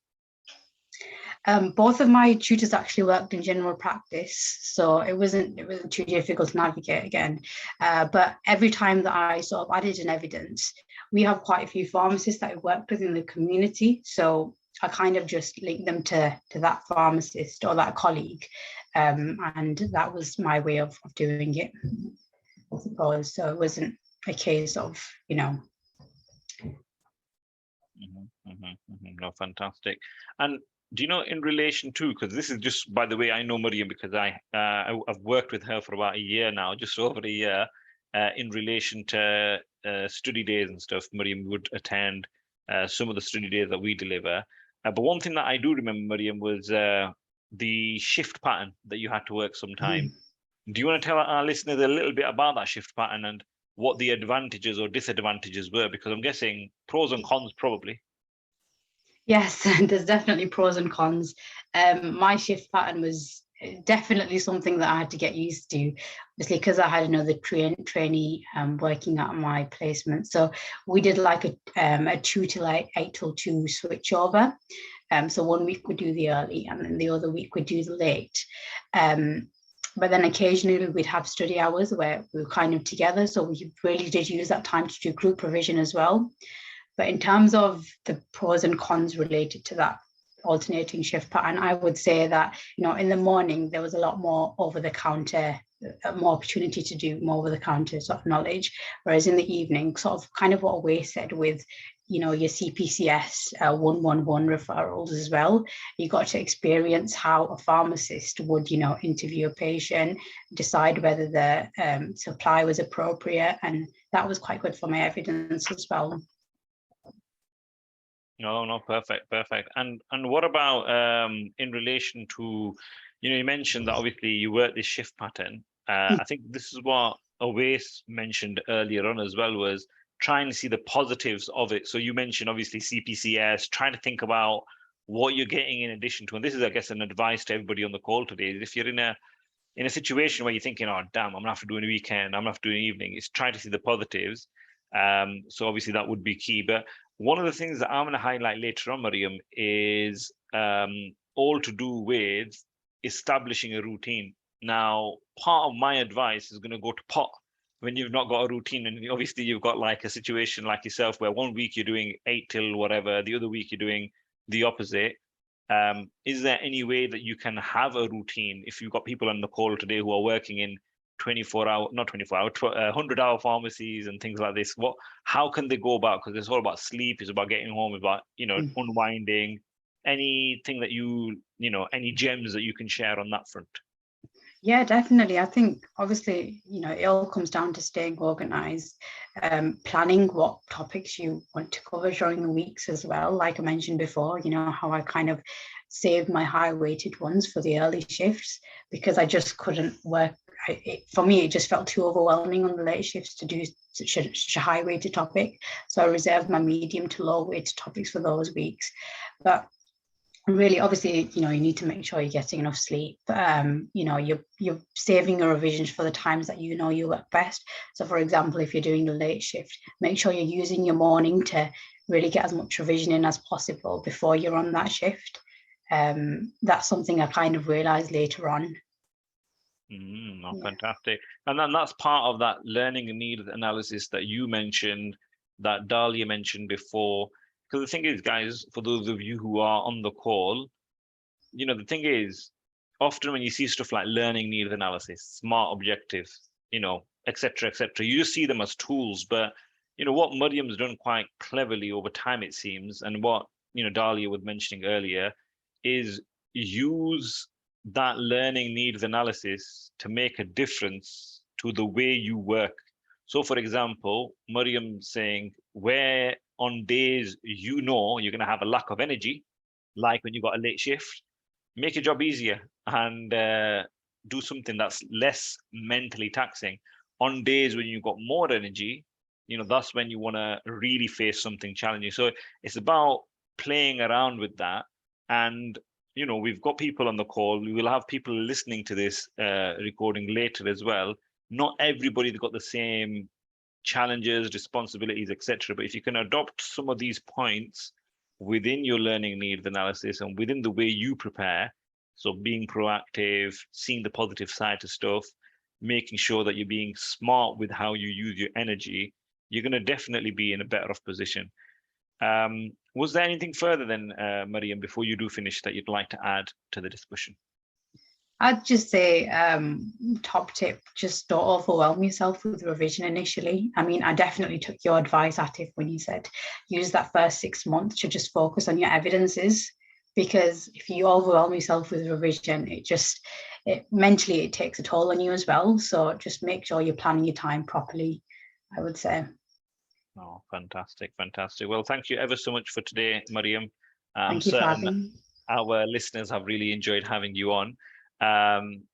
Both of my tutors actually worked in general practice, so it wasn't too difficult to navigate again. But every time that I sort of added an evidence, we have quite a few pharmacists that I worked with in the community. So I kind of just linked them to that pharmacist or that colleague. And that was my way of doing it, I suppose. So it wasn't a case of, you know. No, fantastic. And do you know, in relation to, because this is just, by the way, I know Maryam because I've worked with her for about a year now, just over a year, in relation to study days and stuff. Maryam would attend some of the study days that we deliver. But one thing that I do remember, Maryam, was the shift pattern that you had to work sometime. Do you want to tell our listeners a little bit about that shift pattern and what the advantages or disadvantages were? Because I'm guessing pros and cons probably. Yes, there's definitely pros and cons. My shift pattern was definitely something that I had to get used to, obviously, because I had another trainee working at my placement. So we did like a 2 till 8 till 2 switchover. So 1 week we'd do the early and then the other week we'd do the late. But then occasionally we'd have study hours where we were kind of together. So we really did use that time to do group provision as well. But in terms of the pros and cons related to that alternating shift pattern, I would say that, you know, in the morning, there was a lot more over-the-counter, more opportunity to do more over-the-counter sort of knowledge. Whereas in the evening, sort of kind of what we said with, you know, your CPCS 111 referrals as well, you got to experience how a pharmacist would, you know, interview a patient, decide whether the supply was appropriate. And that was quite good for my evidence as well. No, perfect. And what about in relation to, you know, you mentioned that obviously you work this shift pattern. I think this is what Awais mentioned earlier on as well, was trying to see the positives of it. So you mentioned obviously CPCS, trying to think about what you're getting in addition to, and this is, I guess, an advice to everybody on the call today, is if you're in a situation where you're thinking, oh damn, I'm gonna have to do a weekend, I'm gonna have to do an evening, is try to see the positives. So obviously that would be key. But one of the things that I'm going to highlight later on, Maryam, is all to do with establishing a routine. Now, part of my advice is going to go to pot when you've not got a routine. And obviously you've got like a situation like yourself where 1 week you're doing 8 till whatever, the other week you're doing the opposite. Is there any way that you can have a routine if you've got people on the call today who are working in 100-hour pharmacies and things like this? How can they go about? Because it's all about sleep, it's about getting home, it's about, you know, unwinding. Anything that you know, any gems that you can share on that front? Yeah, definitely. I think obviously, you know, it all comes down to staying organized, planning what topics you want to cover during the weeks as well. Like I mentioned before, you know, how I kind of saved my high weighted ones for the early shifts because I just couldn't work. For me, it just felt too overwhelming on the late shifts to do such a high weighted topic. So I reserved my medium to low weighted topics for those weeks. But really, obviously, you know, you need to make sure you're getting enough sleep. You know, you're saving your revisions for the times that you know you work best. So for example, if you're doing the late shift, make sure you're using your morning to really get as much revision in as possible before you're on that shift. That's something I kind of realized later on. Fantastic. And then that's part of that learning and need analysis that you mentioned, that Dahlia mentioned before. Because the thing is, guys, for those of you who are on the call, you know, the thing is, often when you see stuff like learning needs analysis, SMART objectives, you know, etc., you just see them as tools. But, you know, what Maryam's done quite cleverly over time, it seems, and what, you know, Dahlia was mentioning earlier, is use that learning needs analysis to make a difference to the way you work. So for example, Maryam saying, where on days you know you're going to have a lack of energy, like when you got a late shift, make your job easier and do something that's less mentally taxing. On days when you've got more energy, you know, that's when you want to really face something challenging. So it's about playing around with that. And you know, we've got people on the call. We will have people listening to this recording later as well. Not everybody's got the same challenges, responsibilities, etc. But if you can adopt some of these points within your learning needs analysis and within the way you prepare, so being proactive, seeing the positive side to stuff, making sure that you're being smart with how you use your energy, you're going to definitely be in a better off position. Was there anything further then, Maryam, before you do finish, that you'd like to add to the discussion? I'd just say, top tip, just don't overwhelm yourself with revision initially. I mean, I definitely took your advice, Atif, when you said use that first 6 months to just focus on your evidences, because if you overwhelm yourself with revision, mentally it takes a toll on you as well. So just make sure you're planning your time properly, I would say. Oh, fantastic, fantastic. Well, thank you ever so much for today, Maryam. Thank you for having me. Our listeners have really enjoyed having you on.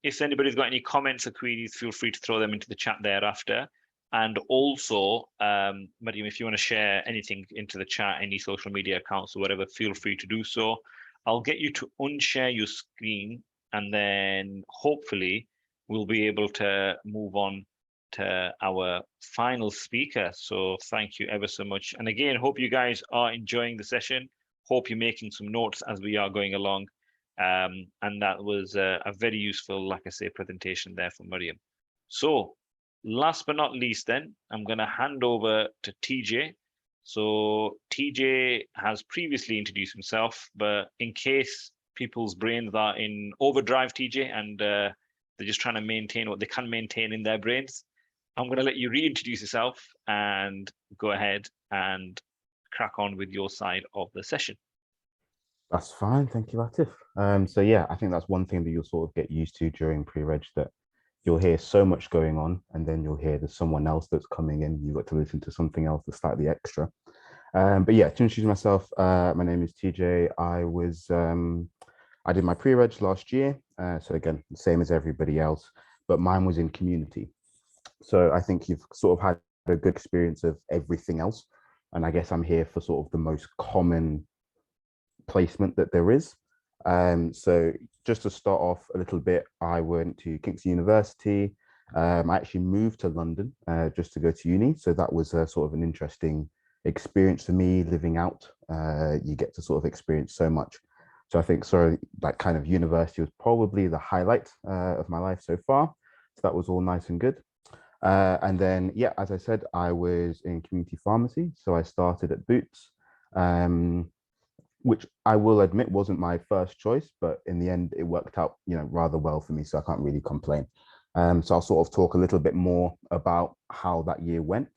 If anybody's got any comments or queries, feel free to throw them into the chat thereafter. And also, Maryam, if you want to share anything into the chat, any social media accounts or whatever, feel free to do so. I'll get you to unshare your screen, and then hopefully we'll be able to move on to our final speaker. So thank you ever so much. And again, hope you guys are enjoying the session. Hope you're making some notes as we are going along. And that was a very useful, like I say, presentation there from Maryam. So last but not least, then I'm going to hand over to TJ. So TJ has previously introduced himself, but in case people's brains are in overdrive, TJ, and they're just trying to maintain what they can maintain in their brains, I'm going to let you reintroduce yourself and go ahead and crack on with your side of the session. That's fine. Thank you, Latif. So yeah, I think that's one thing that you'll sort of get used to during pre-reg, that you'll hear so much going on, and then you'll hear there's someone else that's coming in. You've got to listen to something else that's slightly extra. But yeah, to introduce myself, my name is TJ. I did my pre-reg last year. So again, same as everybody else, but mine was in community. So I think you've sort of had a good experience of everything else. And I guess I'm here for sort of the most common placement that there is. So just to start off a little bit, I went to Kingston University. I actually moved to London just to go to uni. So that was a sort of an interesting experience for me living out. You get to sort of experience so much. So I think that kind of university was probably the highlight of my life so far. So that was all nice and good. And then, yeah, as I said, I was in community pharmacy. So I started at Boots, which I will admit wasn't my first choice, but in the end, it worked out, rather well for me. So I can't really complain. So I'll sort of talk a little bit more about how that year went.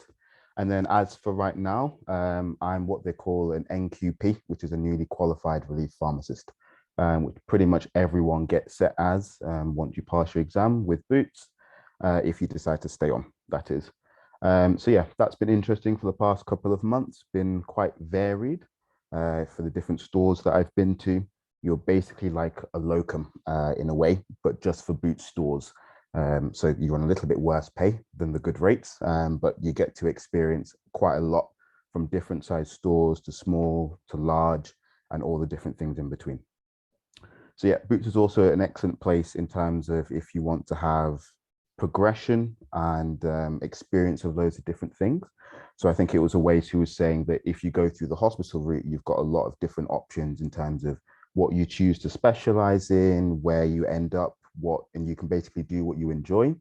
And then as for right now, I'm what they call an NQP, which is a newly qualified relief pharmacist, which pretty much everyone gets set as once you pass your exam with Boots, if you decide to stay on, that is. So yeah, that's been interesting for the past couple of months, been quite varied. For the different stores that I've been to, you're basically like a locum in a way, but just for Boots stores. So you're on a little bit worse pay than the good rates, but you get to experience quite a lot, from different size stores to small to large, and all the different things in between. So yeah, Boots is also an excellent place in terms of if you want to have progression and experience of loads of different things. So I think it was a way she was saying that if you go through the hospital route, you've got a lot of different options in terms of what you choose to specialize in, where you end up, and you can basically do what you enjoy.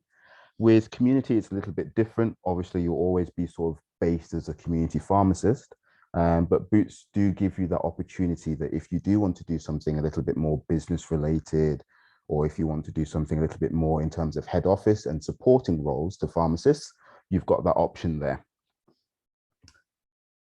With community, it's a little bit different. Obviously, you'll always be sort of based as a community pharmacist, but Boots do give you that opportunity that if you do want to do something a little bit more business related, or if you want to do something a little bit more in terms of head office and supporting roles to pharmacists, you've got that option there.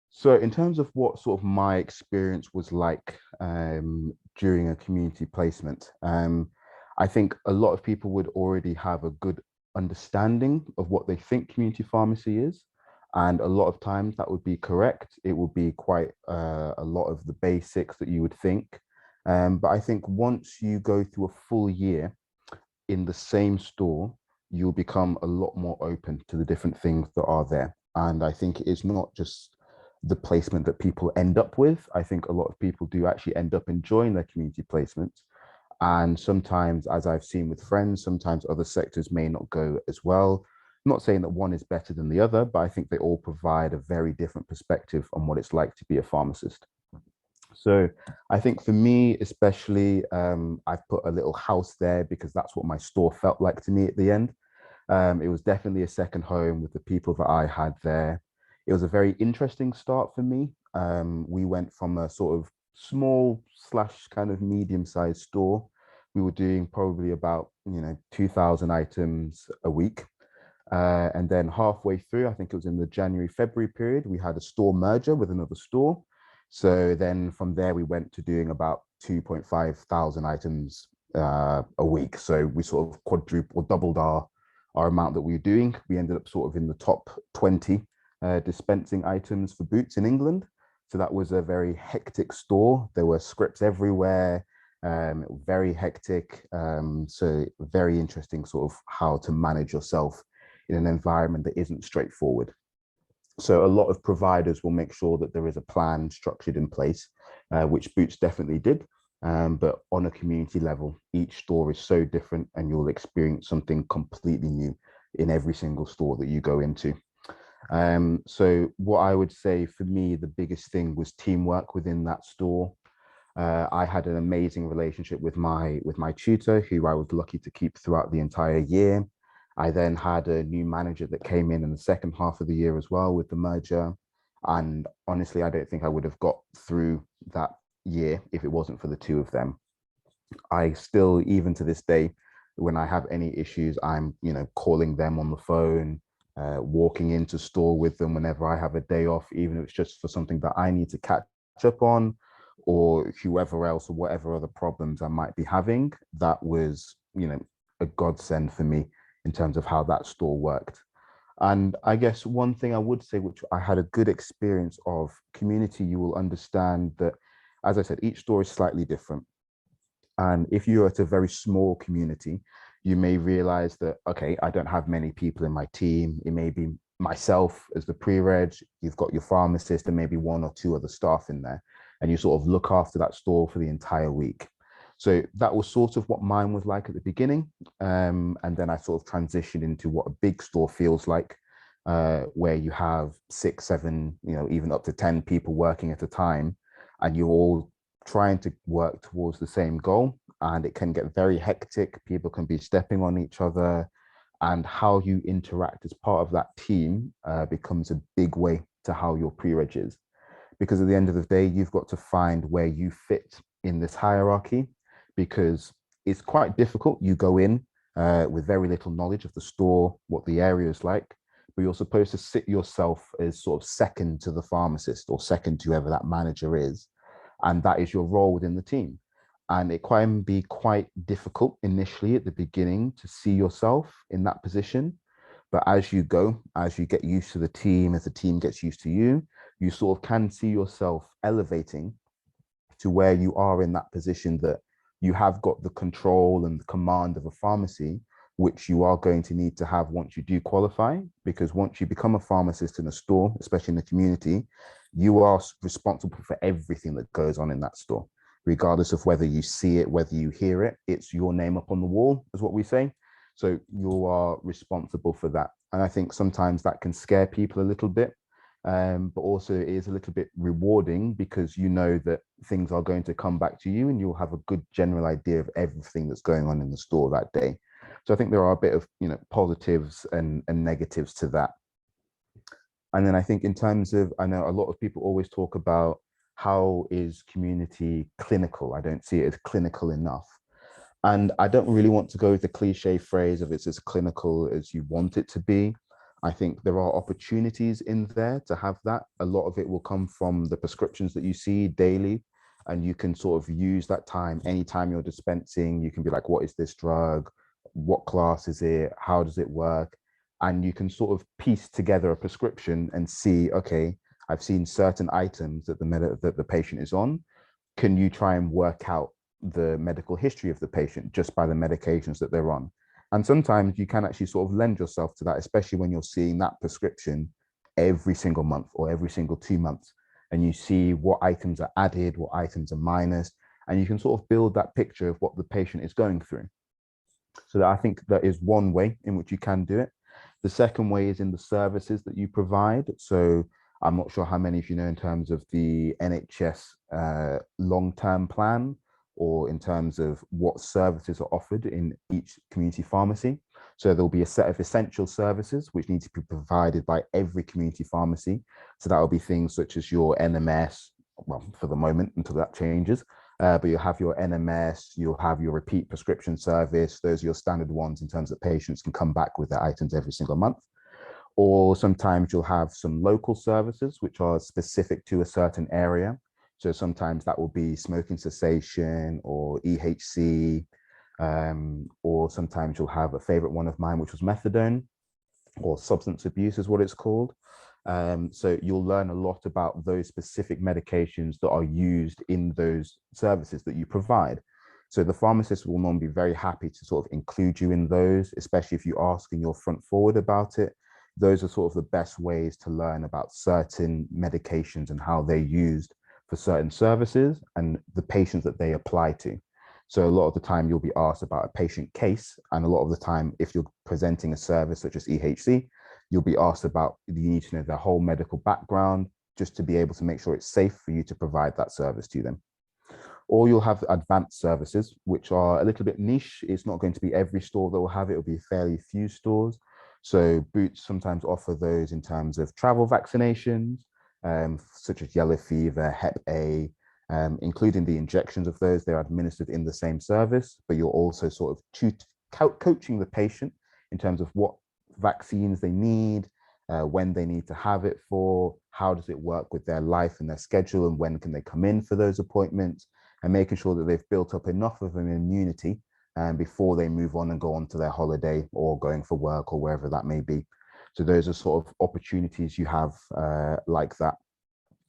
So in terms of what sort of my experience was like during a community placement, I think a lot of people would already have a good understanding of what they think community pharmacy is. And a lot of times that would be correct. It would be quite a lot of the basics that you would think. But I think once you go through a full year in the same store, you'll become a lot more open to the different things that are there. And I think it's not just the placement that people end up with. I think a lot of people do actually end up enjoying their community placements. And sometimes, as I've seen with friends, sometimes other sectors may not go as well. I'm not saying that one is better than the other, but I think they all provide a very different perspective on what it's like to be a pharmacist. So I think for me, especially, I've put a little house there because that's what my store felt like to me at the end. It was definitely a second home with the people that I had there. It was a very interesting start for me. We went from a sort of small / kind of medium-sized store. We were doing probably about 2,000 items a week. And then halfway through, I think it was in the January-February period, we had a store merger with another store. So then from there, we went to doing about 2,500 items a week. So we sort of quadrupled or doubled our amount that we were doing. We ended up sort of in the top 20 dispensing items for Boots in England. So that was a very hectic store. There were scripts everywhere, very hectic. So very interesting sort of how to manage yourself in an environment that isn't straightforward. So a lot of providers will make sure that there is a plan structured in place, which Boots definitely did. But on a community level, each store is so different and you'll experience something completely new in every single store that you go into. So what I would say for me, the biggest thing was teamwork within that store. I had an amazing relationship with my tutor, who I was lucky to keep throughout the entire year. I then had a new manager that came in the second half of the year as well with the merger. And honestly, I don't think I would have got through that year if it wasn't for the two of them. I still, even to this day, when I have any issues, I'm, calling them on the phone, walking into store with them whenever I have a day off, even if it's just for something that I need to catch up on, or whoever else or whatever other problems I might be having. That was, a godsend for me in terms of how that store worked. And I guess one thing I would say, which I had a good experience of, community, you will understand that, as I said, each store is slightly different. And if you're at a very small community, you may realize that, okay, I don't have many people in my team. It may be myself as the pre-reg, you've got your pharmacist and maybe one or two other staff in there, and you sort of look after that store for the entire week. So that was sort of what mine was like at the beginning. And then I sort of transitioned into what a big store feels like, where you have 6, 7, even up to 10 people working at a time, and you're all trying to work towards the same goal. And it can get very hectic. People can be stepping on each other, and how you interact as part of that team becomes a big way to how your pre-reg is. Because at the end of the day, you've got to find where you fit in this hierarchy, because it's quite difficult. You go in with very little knowledge of the store, what the area is like, but you're supposed to sit yourself as sort of second to the pharmacist or second to whoever that manager is. And that is your role within the team. And it can be quite difficult initially at the beginning to see yourself in that position. But as you go, as you get used to the team, as the team gets used to you, you sort of can see yourself elevating to where you are in that position, that you have got the control and the command of a pharmacy, which you are going to need to have once you do qualify. Because once you become a pharmacist in a store, especially in the community, you are responsible for everything that goes on in that store, regardless of whether you see it, whether you hear it. It's your name up on the wall, is what we say. So you are responsible for that. And I think sometimes that can scare people a little bit, but also it is a little bit rewarding, because you know that things are going to come back to you and you'll have a good general idea of everything that's going on in the store that day. So I think there are a bit of positives and negatives to that. And then I think in terms of, I know a lot of people always talk about, how is community clinical? I don't see it as clinical enough. And I don't really want to go with the cliche phrase of it's as clinical as you want it to be. I think there are opportunities in there to have that. A lot of it will come from the prescriptions that you see daily, and you can sort of use that time. Anytime you're dispensing, you can be like, what is this drug? What class is it? How does it work? And you can sort of piece together a prescription and see, okay, I've seen certain items that the patient is on. Can you try and work out the medical history of the patient just by the medications that they're on? And sometimes you can actually sort of lend yourself to that, especially when you're seeing that prescription every single month or every single 2 months, and you see what items are added, what items are minus, and you can sort of build that picture of what the patient is going through. So that, I think, that is one way in which you can do it. The second way is in the services that you provide. So I'm not sure how many of you know in terms of the NHS long-term plan, or in terms of what services are offered in each community pharmacy. So there'll be a set of essential services which need to be provided by every community pharmacy. So that will be things such as your NMS, well, for the moment until that changes, but you'll have your NMS, you'll have your repeat prescription service. Those are your standard ones in terms of patients can come back with their items every single month. Or sometimes you'll have some local services which are specific to a certain area. So sometimes that will be smoking cessation or EHC, or sometimes you'll have a favorite one of mine, which was methadone, or substance abuse is what it's called. So you'll learn a lot about those specific medications that are used in those services that you provide. So the pharmacist will normally be very happy to sort of include you in those, especially if you ask and you're front forward about it. Those are sort of the best ways to learn about certain medications and how they're used for certain services and the patients that they apply to. So a lot of the time you'll be asked about a patient case, and a lot of the time, if you're presenting a service such as EHC, you'll be asked about, you need to know their whole medical background just to be able to make sure it's safe for you to provide that service to them. Or you'll have advanced services, which are a little bit niche. It's not going to be every store that will have it. It'll be fairly few stores. So Boots sometimes offer those in terms of travel vaccinations, such as yellow fever, Hep A, including the injections of those. They're administered in the same service, but you're also sort of coaching the patient in terms of what vaccines they need, when they need to have it for, how does it work with their life and their schedule, and when can they come in for those appointments, and making sure that they've built up enough of an immunity before they move on and go on to their holiday or going for work or wherever that may be. So those are sort of opportunities you have like that.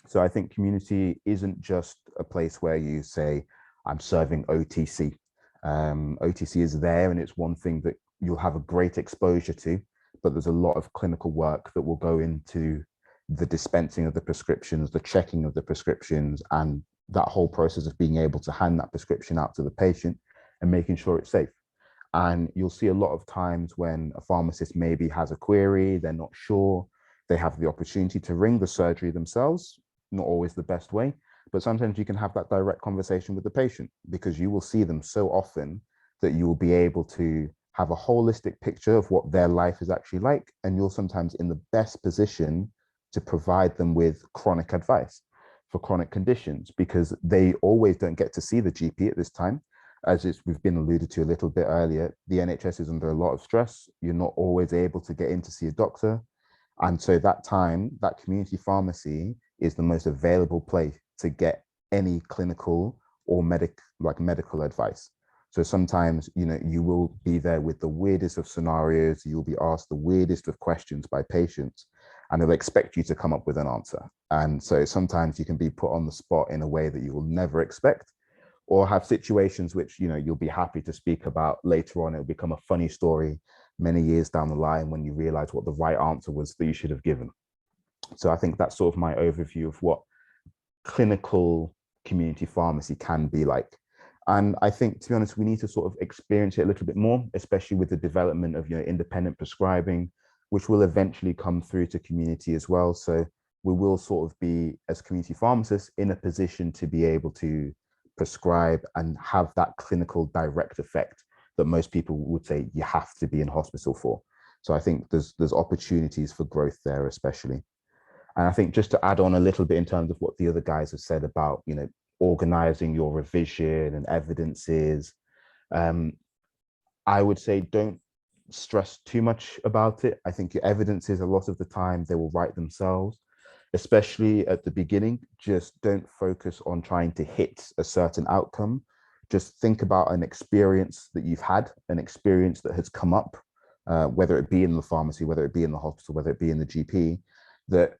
So I think community isn't just a place where you say, I'm serving OTC. OTC is there, and it's one thing that you'll have a great exposure to, but there's a lot of clinical work that will go into the dispensing of the prescriptions, the checking of the prescriptions, and that whole process of being able to hand that prescription out to the patient and making sure it's safe. And you'll see a lot of times when a pharmacist maybe has a query, they're not sure, they have the opportunity to ring the surgery themselves, not always the best way, but sometimes you can have that direct conversation with the patient, because you will see them so often that you will be able to have a holistic picture of what their life is actually like, and you're sometimes in the best position to provide them with chronic advice for chronic conditions, because they always don't get to see the GP at this time. As we've been alluded to a little bit earlier, the NHS is under a lot of stress. You're not always able to get in to see a doctor. And so that time, that community pharmacy is the most available place to get any clinical or medical advice. So sometimes, you will be there with the weirdest of scenarios. You'll be asked the weirdest of questions by patients, and they'll expect you to come up with an answer. And so sometimes you can be put on the spot in a way that you will never expect, or have situations which, you'll be happy to speak about later on. It'll become a funny story many years down the line when you realize what the right answer was that you should have given. So I think that's sort of my overview of what clinical community pharmacy can be like. And I think, to be honest, we need to sort of experience it a little bit more, especially with the development of independent prescribing, which will eventually come through to community as well. So we will sort of be, as community pharmacists, in a position to be able to prescribe and have that clinical direct effect that most people would say you have to be in hospital for. So I think there's opportunities for growth there, especially. And I think just to add on a little bit in terms of what the other guys have said about, organizing your revision and evidences, I would say don't stress too much about it. I think your evidences, a lot of the time, they will write themselves, especially at the beginning. Just don't focus on trying to hit a certain outcome. Just think about an experience that you've had, an experience that has come up, whether it be in the pharmacy, whether it be in the hospital, whether it be in the GP, that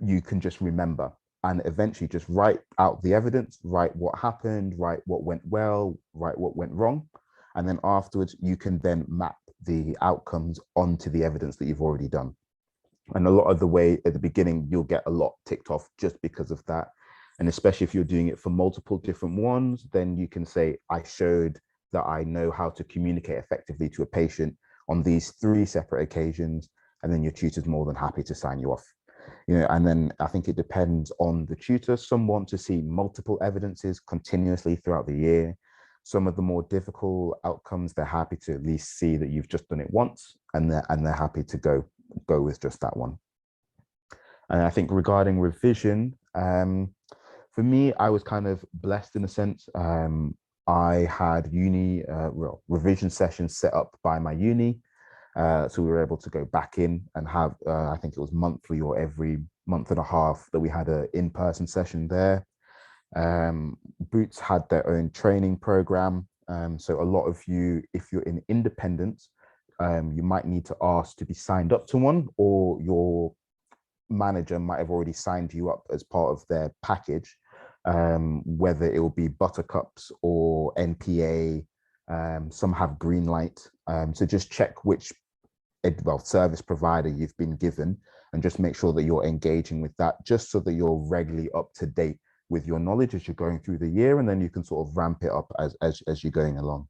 you can just remember, and eventually just write out the evidence, write what happened, write what went well, write what went wrong. And then afterwards, you can then map the outcomes onto the evidence that you've already done. And a lot of the way at the beginning, you'll get a lot ticked off just because of that. And especially if you're doing it for multiple different ones, then you can say, I showed that I know how to communicate effectively to a patient on these 3 separate occasions. And then your tutor's more than happy to sign you off. And then I think it depends on the tutor. Some want to see multiple evidences continuously throughout the year. Some of the more difficult outcomes, they're happy to at least see that you've just done it once, and they're happy to go with just that one. And I think regarding revision, for me, I was kind of blessed in a sense. I had revision sessions set up by my uni. So we were able to go back in and have, I think it was monthly or every month and a half that we had an in-person session there. Boots had their own training program. So a lot of you, if you're in independence, you might need to ask to be signed up to one, or your manager might have already signed you up as part of their package, whether it will be Buttercups or NPA. Some have green light. So just check which service provider you've been given, and just make sure that you're engaging with that, just so that you're regularly up to date with your knowledge as you're going through the year, and then you can sort of ramp it up as you're going along.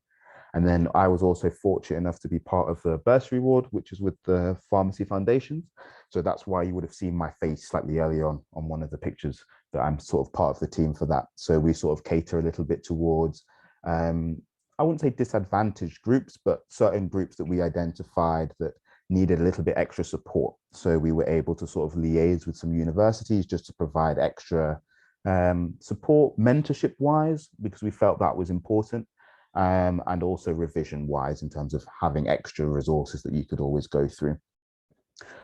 And then I was also fortunate enough to be part of the bursary award, which is with the Pharmacy Foundations. So that's why you would have seen my face slightly earlier on one of the pictures, that I'm sort of part of the team for that. So we sort of cater a little bit towards, I wouldn't say disadvantaged groups, but certain groups that we identified that needed a little bit extra support. So we were able to sort of liaise with some universities just to provide extra support, mentorship wise, because we felt that was important. And also revision wise, in terms of having extra resources that you could always go through.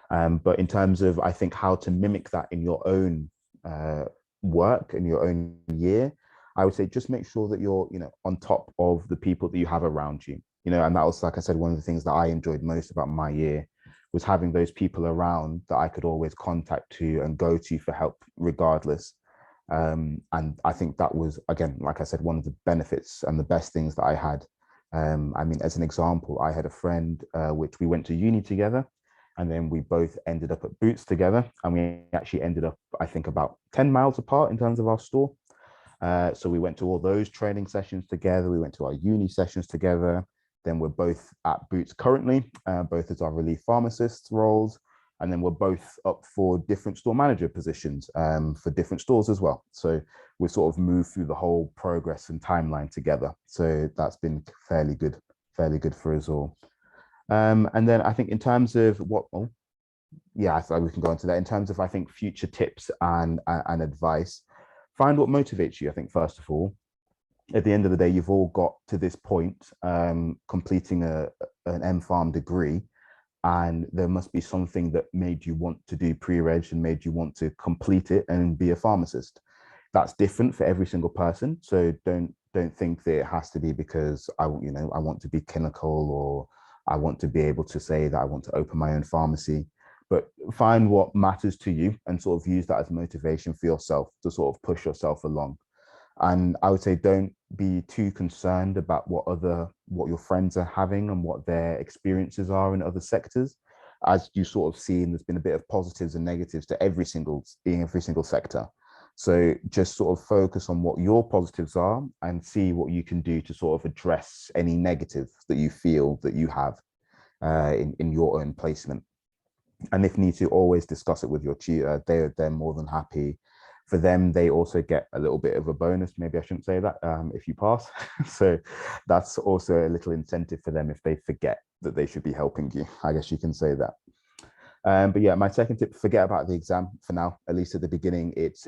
But in terms of, I think, how to mimic that in your own work and your own year, I would say just make sure that you're, on top of the people that you have around you, and that was, like I said, one of the things that I enjoyed most about my year, was having those people around that I could always contact to and go to for help regardless. And I think that was, again, like I said, one of the benefits and the best things that I had. I mean, as an example, I had a friend which we went to uni together, and then we both ended up at Boots together, and we actually ended up, I think, about 10 miles apart in terms of our store. So we went to all those training sessions together. We went to our uni sessions together. Then we're both at Boots currently, both as our relief pharmacist roles. And then we're both up for different store manager positions for different stores as well. So we sort of moved through the whole progress and timeline together. So that's been fairly good for us all. And then I think in terms of we can go into that. In terms of, I think, future tips and advice, find what motivates you. I think, first of all, at the end of the day, you've all got to this point, completing an MPharm degree. And there must be something that made you want to do pre-reg and made you want to complete it and be a pharmacist. That's different for every single person. So don't think that it has to be because I want to be clinical, or I want to be able to say that I want to open my own pharmacy. But find what matters to you and sort of use that as motivation for yourself to sort of push yourself along. And I would say don't be too concerned about what your friends are having and what their experiences are in other sectors. As you sort of see, there's been a bit of positives and negatives to every single sector. So just sort of focus on what your positives are and see what you can do to sort of address any negatives that you feel that you have in your own placement. And if need to, always discuss it with your tutor. They're more than happy. For them, they also get a little bit of a bonus. Maybe I shouldn't say that, if you pass. So that's also a little incentive for them if they forget that they should be helping you. I guess you can say that. But yeah, my second tip, forget about the exam for now, at least at the beginning. It's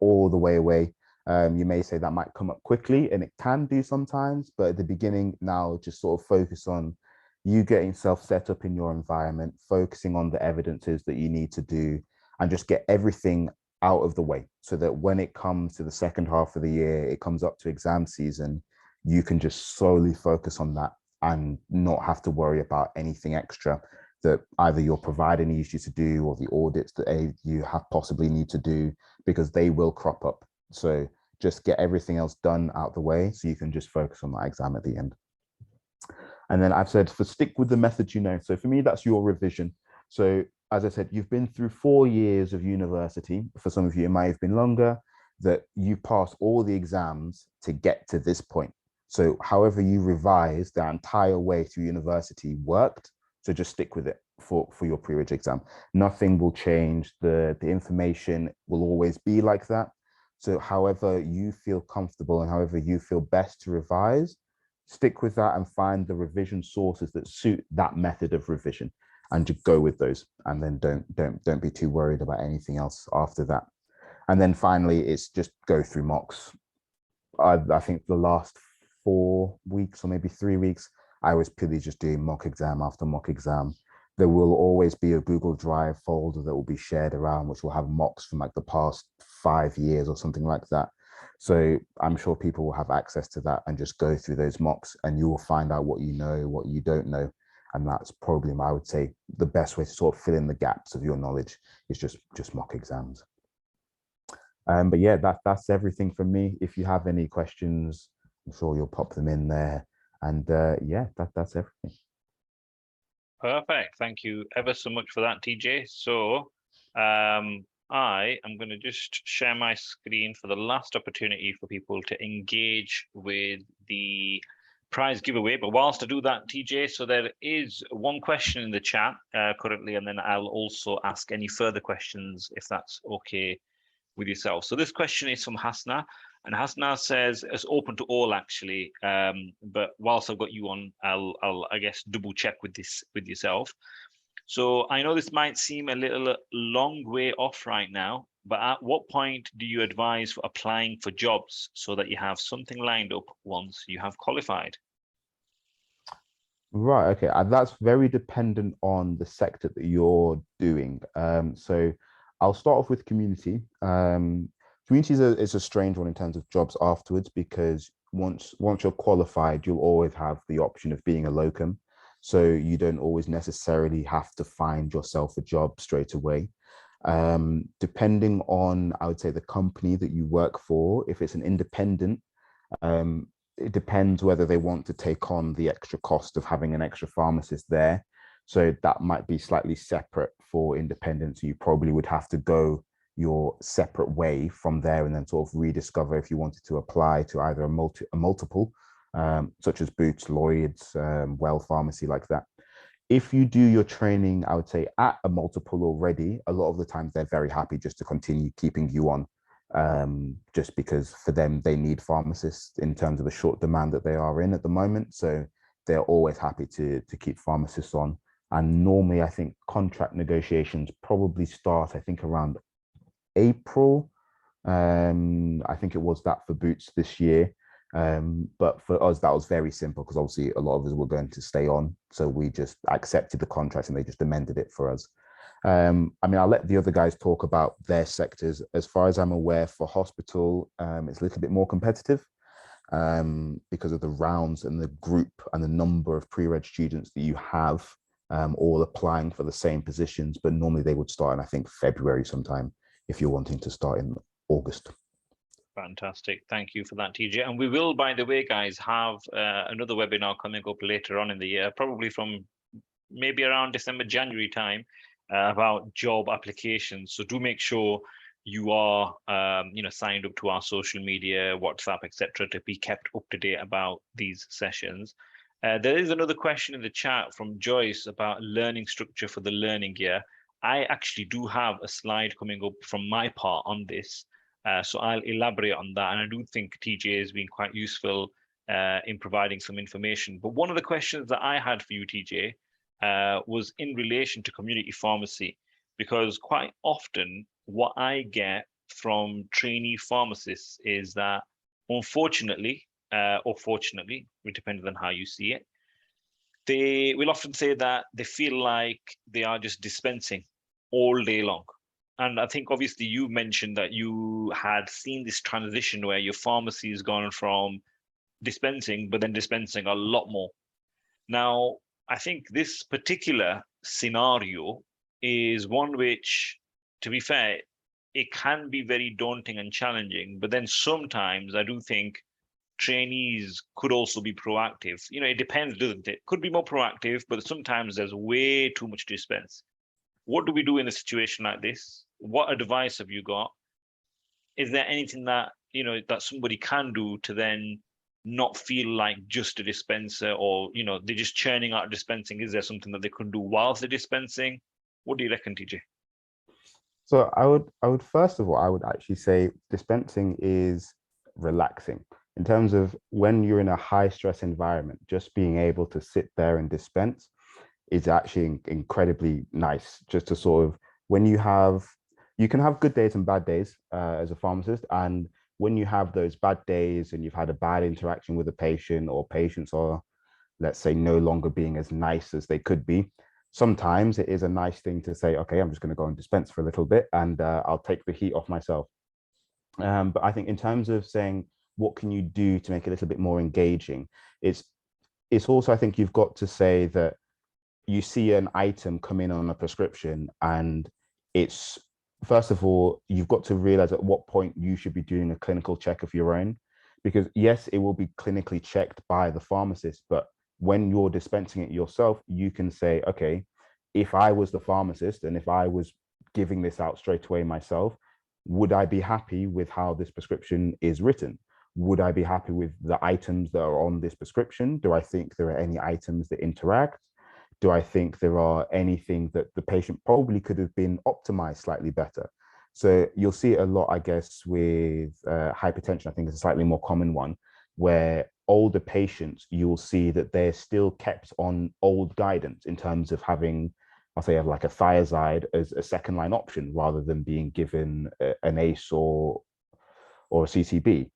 all the way away. You may say that might come up quickly, and it can do sometimes, but at the beginning now, just sort of focus on you getting self set up in your environment, focusing on the evidences that you need to do, and just get everything out of the way, so that when it comes to the second half of the year, it comes up to exam season, you can just solely focus on that and not have to worry about anything extra that either your provider needs you to do, or the audits that you have possibly need to do, because they will crop up. So just get everything else done out the way, so you can just focus on that exam at the end. And then I've said, stick with the method you know. So for me, that's your revision. So as I said, you've been through 4 years of university. For some of you, it might have been longer, that you pass all the exams to get to this point. So however you revise the entire way through university worked. So just stick with it for your pre-reg exam. Nothing will change. The information will always be like that. So however you feel comfortable and however you feel best to revise, stick with that and find the revision sources that suit that method of revision, and just go with those. And then don't be too worried about anything else after that. And then finally, it's just go through mocks. I think the last 4 weeks or maybe 3 weeks, I was purely just doing mock exam after mock exam. There will always be a Google Drive folder that will be shared around, which will have mocks from like the past 5 years or something like that. So I'm sure people will have access to that and just go through those mocks, and you will find out what you know, what you don't know. And that's probably, I would say, the best way to sort of fill in the gaps of your knowledge is just mock exams. But yeah, that's everything from me. If you have any questions, I'm sure you'll pop them in there. And yeah, that's everything. Perfect. Thank you ever so much for that, TJ. So I am going to just share my screen for the last opportunity for people to engage with the prize giveaway. But whilst I do that, TJ, so there is one question in the chat currently, and then I'll also ask any further questions if that's okay with yourself. So this question is from Hasna, and Hasna says it's open to all actually, but whilst I've got you on, I'll I guess double check with this with yourself. So I know this might seem a little long way off right now, but at what point do you advise for applying for jobs so that you have something lined up once you have qualified? Right, okay, that's very dependent on the sector that you're doing. So I'll start off with community. Community is a strange one in terms of jobs afterwards, because once you're qualified, you'll always have the option of being a locum. So you don't always necessarily have to find yourself a job straight away. Depending on, I would say, the company that you work for, if it's an independent, it depends whether they want to take on the extra cost of having an extra pharmacist there. So that might be slightly separate for independents. You probably would have to go your separate way from there and then sort of rediscover if you wanted to apply to either a multiple, such as Boots, Lloyd's, Well Pharmacy, like that. If you do your training, I would say at a multiple already, a lot of the times they're very happy just to continue keeping you on, just because for them, they need pharmacists in terms of the short demand that they are in at the moment. So they're always happy to keep pharmacists on. And normally, I think contract negotiations probably start, I think, around April. I think it was that for Boots this year. But for us, that was very simple because obviously a lot of us were going to stay on. So we just accepted the contract and they just amended it for us. I mean, I'll let the other guys talk about their sectors. As far as I'm aware, for hospital, it's a little bit more competitive because of the rounds and the group and the number of pre-reg students that you have all applying for the same positions. But normally they would start in, I think, February sometime if you're wanting to start in August. Fantastic. Thank you for that, TJ. And we will, by the way, guys, have another webinar coming up later on in the year, probably from maybe around December, January time, about job applications. So do make sure you are signed up to our social media, WhatsApp, etc., to be kept up to date about these sessions. There is another question in the chat from Joyce about learning structure for the learning year. I actually do have a slide coming up from my part on this. So I'll elaborate on that. And I do think TJ has been quite useful in providing some information. But one of the questions that I had for you, TJ, was in relation to community pharmacy, because quite often what I get from trainee pharmacists is that, unfortunately, or fortunately, it depends on how you see it, they will often say that they feel like they are just dispensing all day long. And I think obviously you mentioned that you had seen this transition where your pharmacy has gone from dispensing, but then dispensing a lot more. Now, I think this particular scenario is one which, to be fair, it can be very daunting and challenging, but then sometimes I do think trainees could also be proactive. It depends, doesn't it? Could be more proactive, but sometimes there's way too much to dispense. What do we do in a situation like this? What advice have you got? Is there anything that, that somebody can do to then not feel like just a dispenser, or, they're just churning out dispensing? Is there something that they can do whilst they're dispensing? What do you reckon, TJ? So I would first of all, I would actually say dispensing is relaxing. In terms of when you're in a high stress environment, just being able to sit there and dispense is actually incredibly nice. Just to sort of, when you can have good days and bad days as a pharmacist. And when you have those bad days and you've had a bad interaction with a patient, or patients are, let's say, no longer being as nice as they could be, sometimes it is a nice thing to say, okay, I'm just going to go and dispense for a little bit, and I'll take the heat off myself. But I think in terms of saying, what can you do to make it a little bit more engaging, it's also, I think you've got to say that you see an item come in on a prescription, and it's, first of all, you've got to realize at what point you should be doing a clinical check of your own, because yes, it will be clinically checked by the pharmacist, but when you're dispensing it yourself, you can say, okay, if I was the pharmacist and if I was giving this out straight away myself, would I be happy with how this prescription is written? Would I be happy with the items that are on this prescription? Do I think there are any items that interact? Do I think there are anything that the patient probably could have been optimized slightly better? So you'll see it a lot, I guess, with hypertension. I think it's a slightly more common one, where older patients, you'll see that they're still kept on old guidance in terms of having, I'll say, like a thiazide as a second line option rather than being given an ACE or a CCB.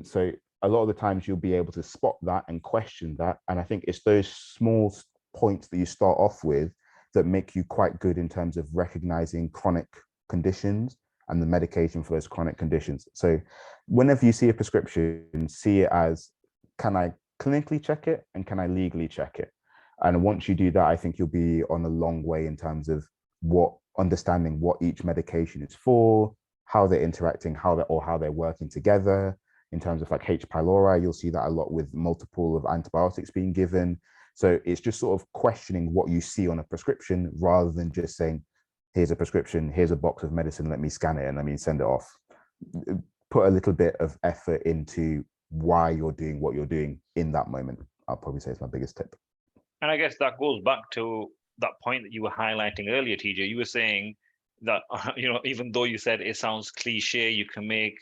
So a lot of the times you'll be able to spot that and question that. And I think it's those small points that you start off with that make you quite good in terms of recognizing chronic conditions and the medication for those chronic conditions. So whenever you see a prescription, see it as, can I clinically check it and can I legally check it? And once you do that, I think you'll be on a long way in terms of understanding what each medication is for, how they're interacting, how they're working together. In terms of like H. pylori, you'll see that a lot with multiple of antibiotics being given. So it's just sort of questioning what you see on a prescription rather than just saying, here's a prescription, here's a box of medicine, let me scan it and let me send it off. Put a little bit of effort into why you're doing what you're doing in that moment. I'll probably say it's my biggest tip. And I guess that goes back to that point that you were highlighting earlier, TJ. You were saying that, even though you said it sounds cliche, you can make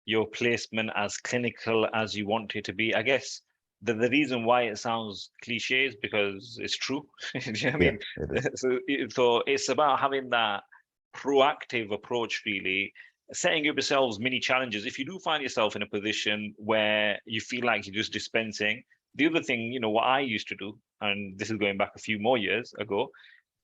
your placement as clinical as you want it to be. I guess the reason why it sounds cliche is because it's true. You know what I mean? So it's about having that proactive approach, really, setting up yourselves mini challenges. If you do find yourself in a position where you feel like you're just dispensing, the other thing, what I used to do, and this is going back a few more years ago,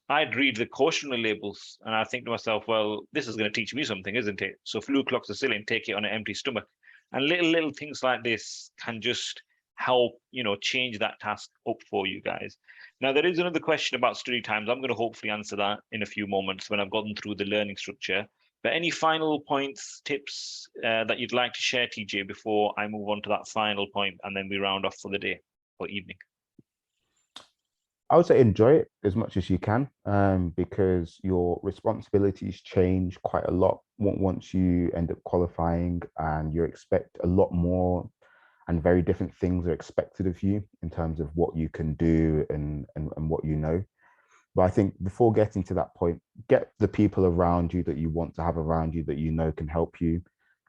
I'd read the cautionary labels and I think to myself, well, this is going to teach me something, isn't it? So flucloxacillin, take it on an empty stomach. And little things like this can just help, change that task up for you guys. Now, there is another question about study times. I'm going to hopefully answer that in a few moments when I've gotten through the learning structure. But any final points, tips that you'd like to share, TJ, before I move on to that final point and then we round off for the day or evening? I would say enjoy it as much as you can, because your responsibilities change quite a lot once you end up qualifying, and you expect a lot more and very different things are expected of you in terms of what you can do and what you know. But I think before getting to that point, get the people around you that you want to have around you that you know can help you.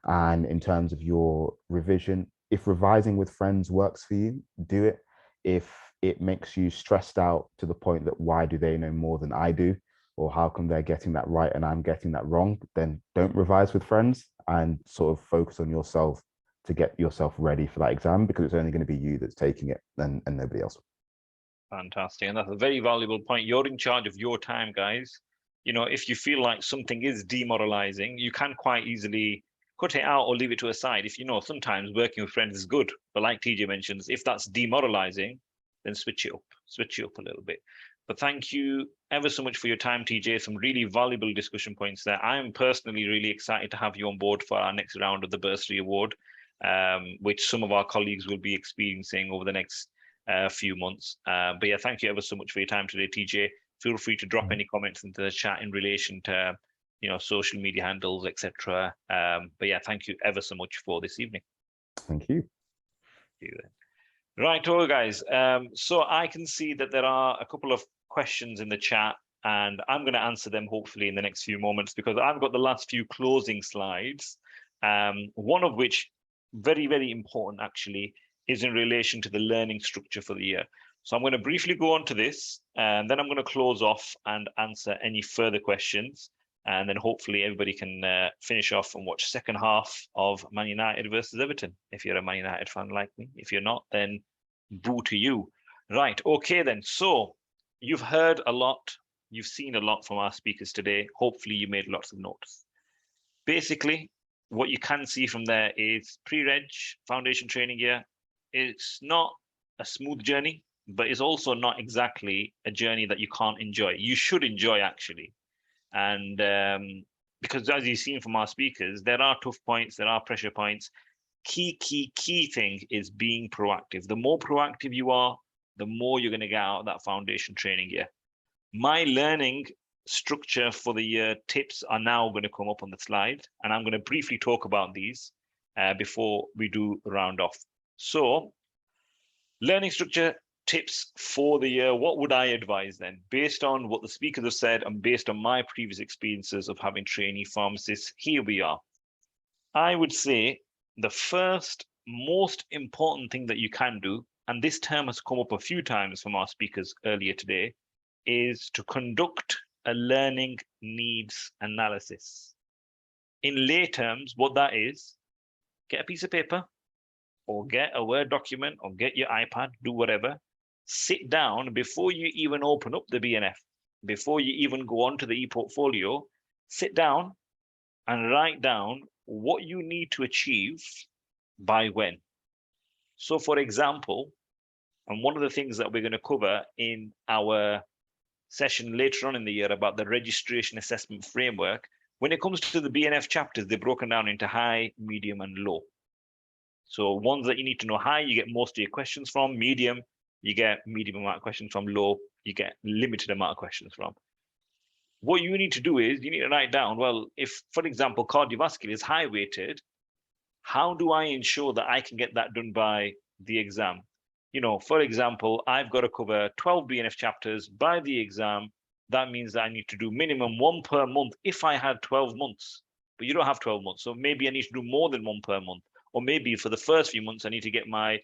And in terms of your revision, if revising with friends works for you, do it. If it makes you stressed out to the point that why do they know more than I do, or how come they're getting that right and I'm getting that wrong, then don't revise with friends and sort of focus on yourself to get yourself ready for that exam, because it's only going to be you that's taking it and nobody else. Fantastic. And that's a very valuable point. You're in charge of your time, guys. If you feel like something is demoralizing, you can quite easily cut it out or leave it to a side. If sometimes working with friends is good, but like TJ mentions, if that's demoralizing, then switch it up a little bit. But thank you ever so much for your time, TJ. Some really valuable discussion points there. I am personally really excited to have you on board for our next round of the Bursary Award, which some of our colleagues will be experiencing over the next few months. But yeah, thank you ever so much for your time today, TJ. Feel free to drop any comments into the chat in relation to social media handles, etc. But yeah, thank you ever so much for this evening. Thank you. Right, guys. So I can see that there are a couple of questions in the chat. and I'm going to answer them hopefully in the next few moments, because I've got the last few closing slides, one of which, very, very important actually, is in relation to the learning structure for the year. So I'm going to briefly go on to this, and then I'm going to close off and answer any further questions. And then hopefully everybody can finish off and watch second half of Man United versus Everton, if you're a Man United fan like me. If you're not, then boo to you. Right, okay then. So you've heard a lot, you've seen a lot from our speakers today. Hopefully you made lots of notes. Basically, what you can see from there is pre-reg, foundation training year. It's not a smooth journey, but it's also not exactly a journey that you can't enjoy. You should enjoy, actually. And because as you've seen from our speakers, there are tough points, there are pressure points. Key thing is being proactive. The more proactive you are, the more you're going to get out of that foundation training year. My learning structure for the year tips are now going to come up on the slide, and I'm going to briefly talk about these before we do round off. So, learning structure tips for the year, what would I advise then? Based on what the speakers have said and based on my previous experiences of having trainee pharmacists, here we are. I would say the first most important thing that you can do, and this term has come up a few times from our speakers earlier today, is to conduct a learning needs analysis. In lay terms, what that is, get a piece of paper or get a Word document or get your iPad, do whatever, sit down before you even open up the BNF, before you even go on to the ePortfolio, sit down and write down what you need to achieve by when. So for example, and one of the things that we're going to cover in our session later on in the year about the registration assessment framework, when it comes to the BNF chapters, they're broken down into high, medium, and low. So ones that you need to know high, you get most of your questions from. Medium, you get medium amount of questions from. Low, you get limited amount of questions from. What you need to do is you need to write down, well, if, for example, cardiovascular is high weighted, how do I ensure that I can get that done by the exam? You know, for example, I've got to cover 12 BNF chapters by the exam. That means that I need to do minimum 1 per month if I had 12 months, but you don't have 12 months. So maybe I need to do more than 1 per month. Or maybe for the first few months, I need to get my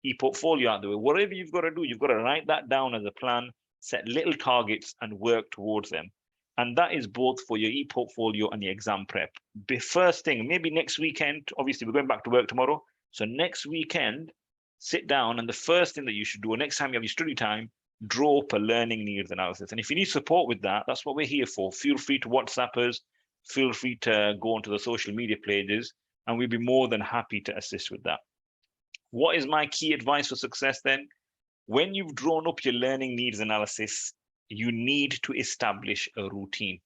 ePortfolio out of the way. Whatever you've got to do, you've got to write that down as a plan, set little targets and work towards them. And that is both for your ePortfolio and your exam prep. The first thing, maybe next weekend, obviously we're going back to work tomorrow. So next weekend, sit down, and the first thing that you should do, or next time you have your study time, draw up a learning needs analysis. And if you need support with that, that's what we're here for. Feel free to WhatsApp us, feel free to go onto the social media pages, and we'd be more than happy to assist with that. What is my key advice for success then? When you've drawn up your learning needs analysis, you need to establish a routine.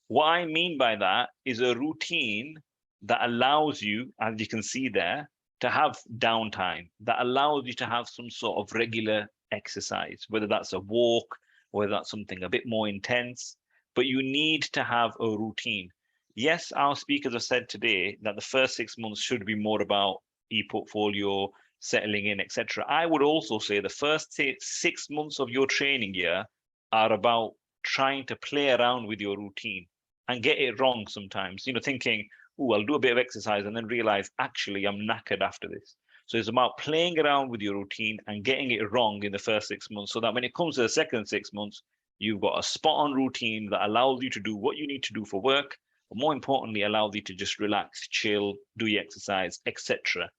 What I mean by that is a routine that allows you, as you can see there, to have downtime, that allows you to have some sort of regular exercise, whether that's a walk, whether that's something a bit more intense, but you need to have a routine. Yes, our speakers have said today that the first 6 months should be more about ePortfolio, settling in, etc. I would also say the first 6 months of your training year are about trying to play around with your routine and get it wrong sometimes, you know, thinking, oh, I'll do a bit of exercise and then realize, actually, I'm knackered after this. So it's about playing around with your routine and getting it wrong in the first 6 months so that when it comes to the second 6 months, you've got a spot on routine that allows you to do what you need to do for work, but more importantly, allows you to just relax, chill, do your exercise, etc.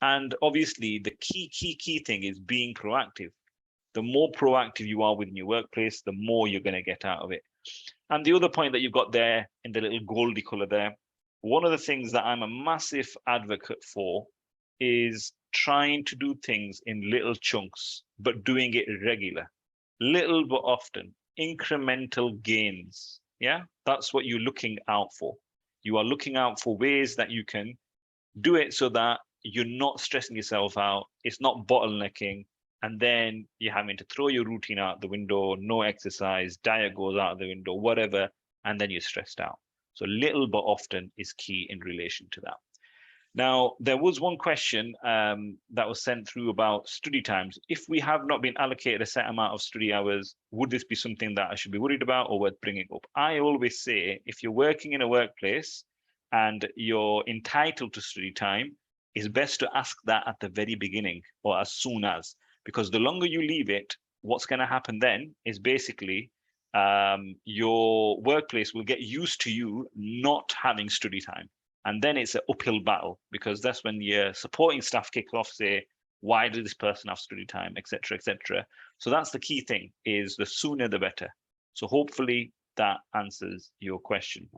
And obviously, the key thing is being proactive. The more proactive you are within your workplace, the more you're going to get out of it. And the other point that you've got there in the little goldy color there, one of the things that I'm a massive advocate for is trying to do things in little chunks, but doing it regular, little but often, incremental gains. Yeah, that's what you're looking out for. You are looking out for ways that you can do it so that you're not stressing yourself out. It's not bottlenecking. And then you're having to throw your routine out the window, no exercise, diet goes out the window, whatever, and then you're stressed out. So little but often is key in relation to that. Now, there was one question that was sent through about study times. If we have not been allocated a set amount of study hours, would this be something that I should be worried about or worth bringing up? I always say, if you're working in a workplace and you're entitled to study time, it's best to ask that at the very beginning or as soon as, because the longer you leave it, what's going to happen then is basically your workplace will get used to you not having study time. And then it's an uphill battle, because that's when your supporting staff kick off, say, why did this person have study time, etc., etc. So that's the key thing, is the sooner the better. So hopefully that answers your question.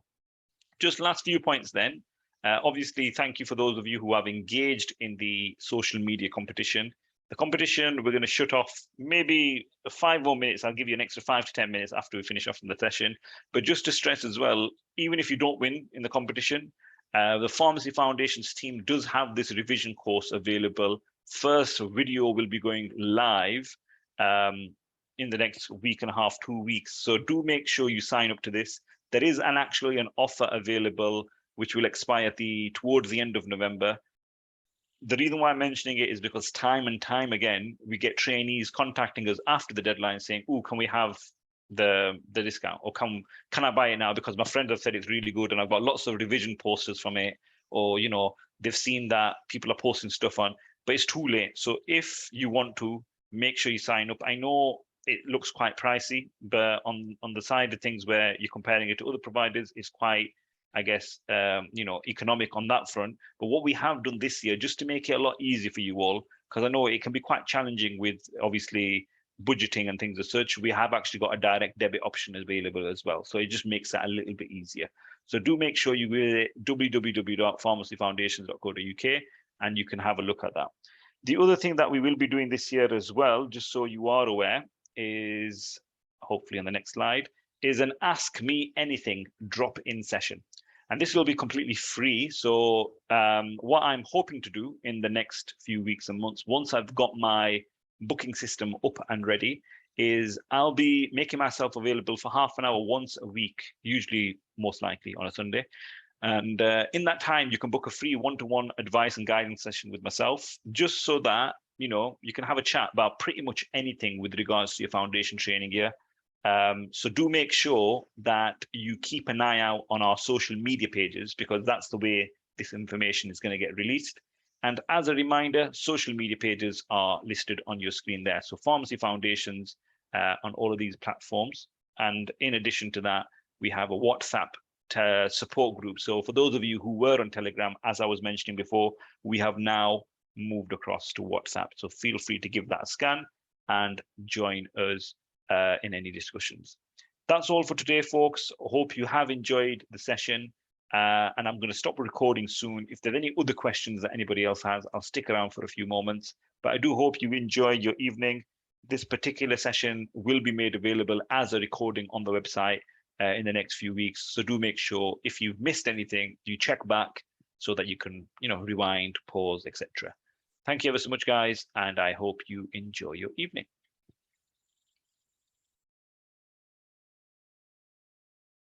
Just last few points then. Obviously, thank you for those of you who have engaged in the social media competition. The competition, we're going to shut off maybe 5 more minutes. I'll give you an extra 5 to 10 minutes after we finish off in the session. But just to stress as well, even if you don't win in the competition, the Pharmacy Foundations team does have this revision course available. First video will be going live in the next week and a half, 2 weeks. So do make sure you sign up to this. There is actually an offer available, which will expire towards the end of November. The reason why I'm mentioning it is because time and time again, we get trainees contacting us after the deadline saying, oh, can we have the discount, or can I buy it now because my friend has said it's really good and I've got lots of revision posters from it, or they've seen that people are posting stuff on, but it's too late. So if you want to, make sure you sign up. I know it looks quite pricey, but on the side of things where you're comparing it to other providers, it's quite, I guess, economic on that front. But what we have done this year, just to make it a lot easier for you all, because I know it can be quite challenging with obviously budgeting and things as such, we have actually got a direct debit option available as well. So it just makes that a little bit easier. So do make sure you visit www.pharmacyfoundations.co.uk and you can have a look at that. The other thing that we will be doing this year as well, just so you are aware, is hopefully on the next slide, is an Ask Me Anything drop-in session. And this will be completely free. So what I'm hoping to do in the next few weeks and months, once I've got my booking system up and ready, is I'll be making myself available for half an hour once a week, usually most likely on a Sunday. And in that time, you can book a free one-to-one advice and guidance session with myself, just so that, you can have a chat about pretty much anything with regards to your foundation training year. So do make sure that you keep an eye out on our social media pages, because that's the way this information is going to get released. And as a reminder, social media pages are listed on your screen there. So Pharmacy Foundations on all of these platforms. And in addition to that, we have a WhatsApp support group. So for those of you who were on Telegram, as I was mentioning before, we have now moved across to WhatsApp. So feel free to give that a scan and join us in any discussions. That's all for today, folks. Hope you have enjoyed the session. And I'm going to stop recording soon. If there are any other questions that anybody else has, I'll stick around for a few moments. But I do hope you enjoy your evening. This particular session will be made available as a recording on the website in the next few weeks. So do make sure if you've missed anything, you check back so that you can, rewind, pause, etc. Thank you ever so much, guys, and I hope you enjoy your evening.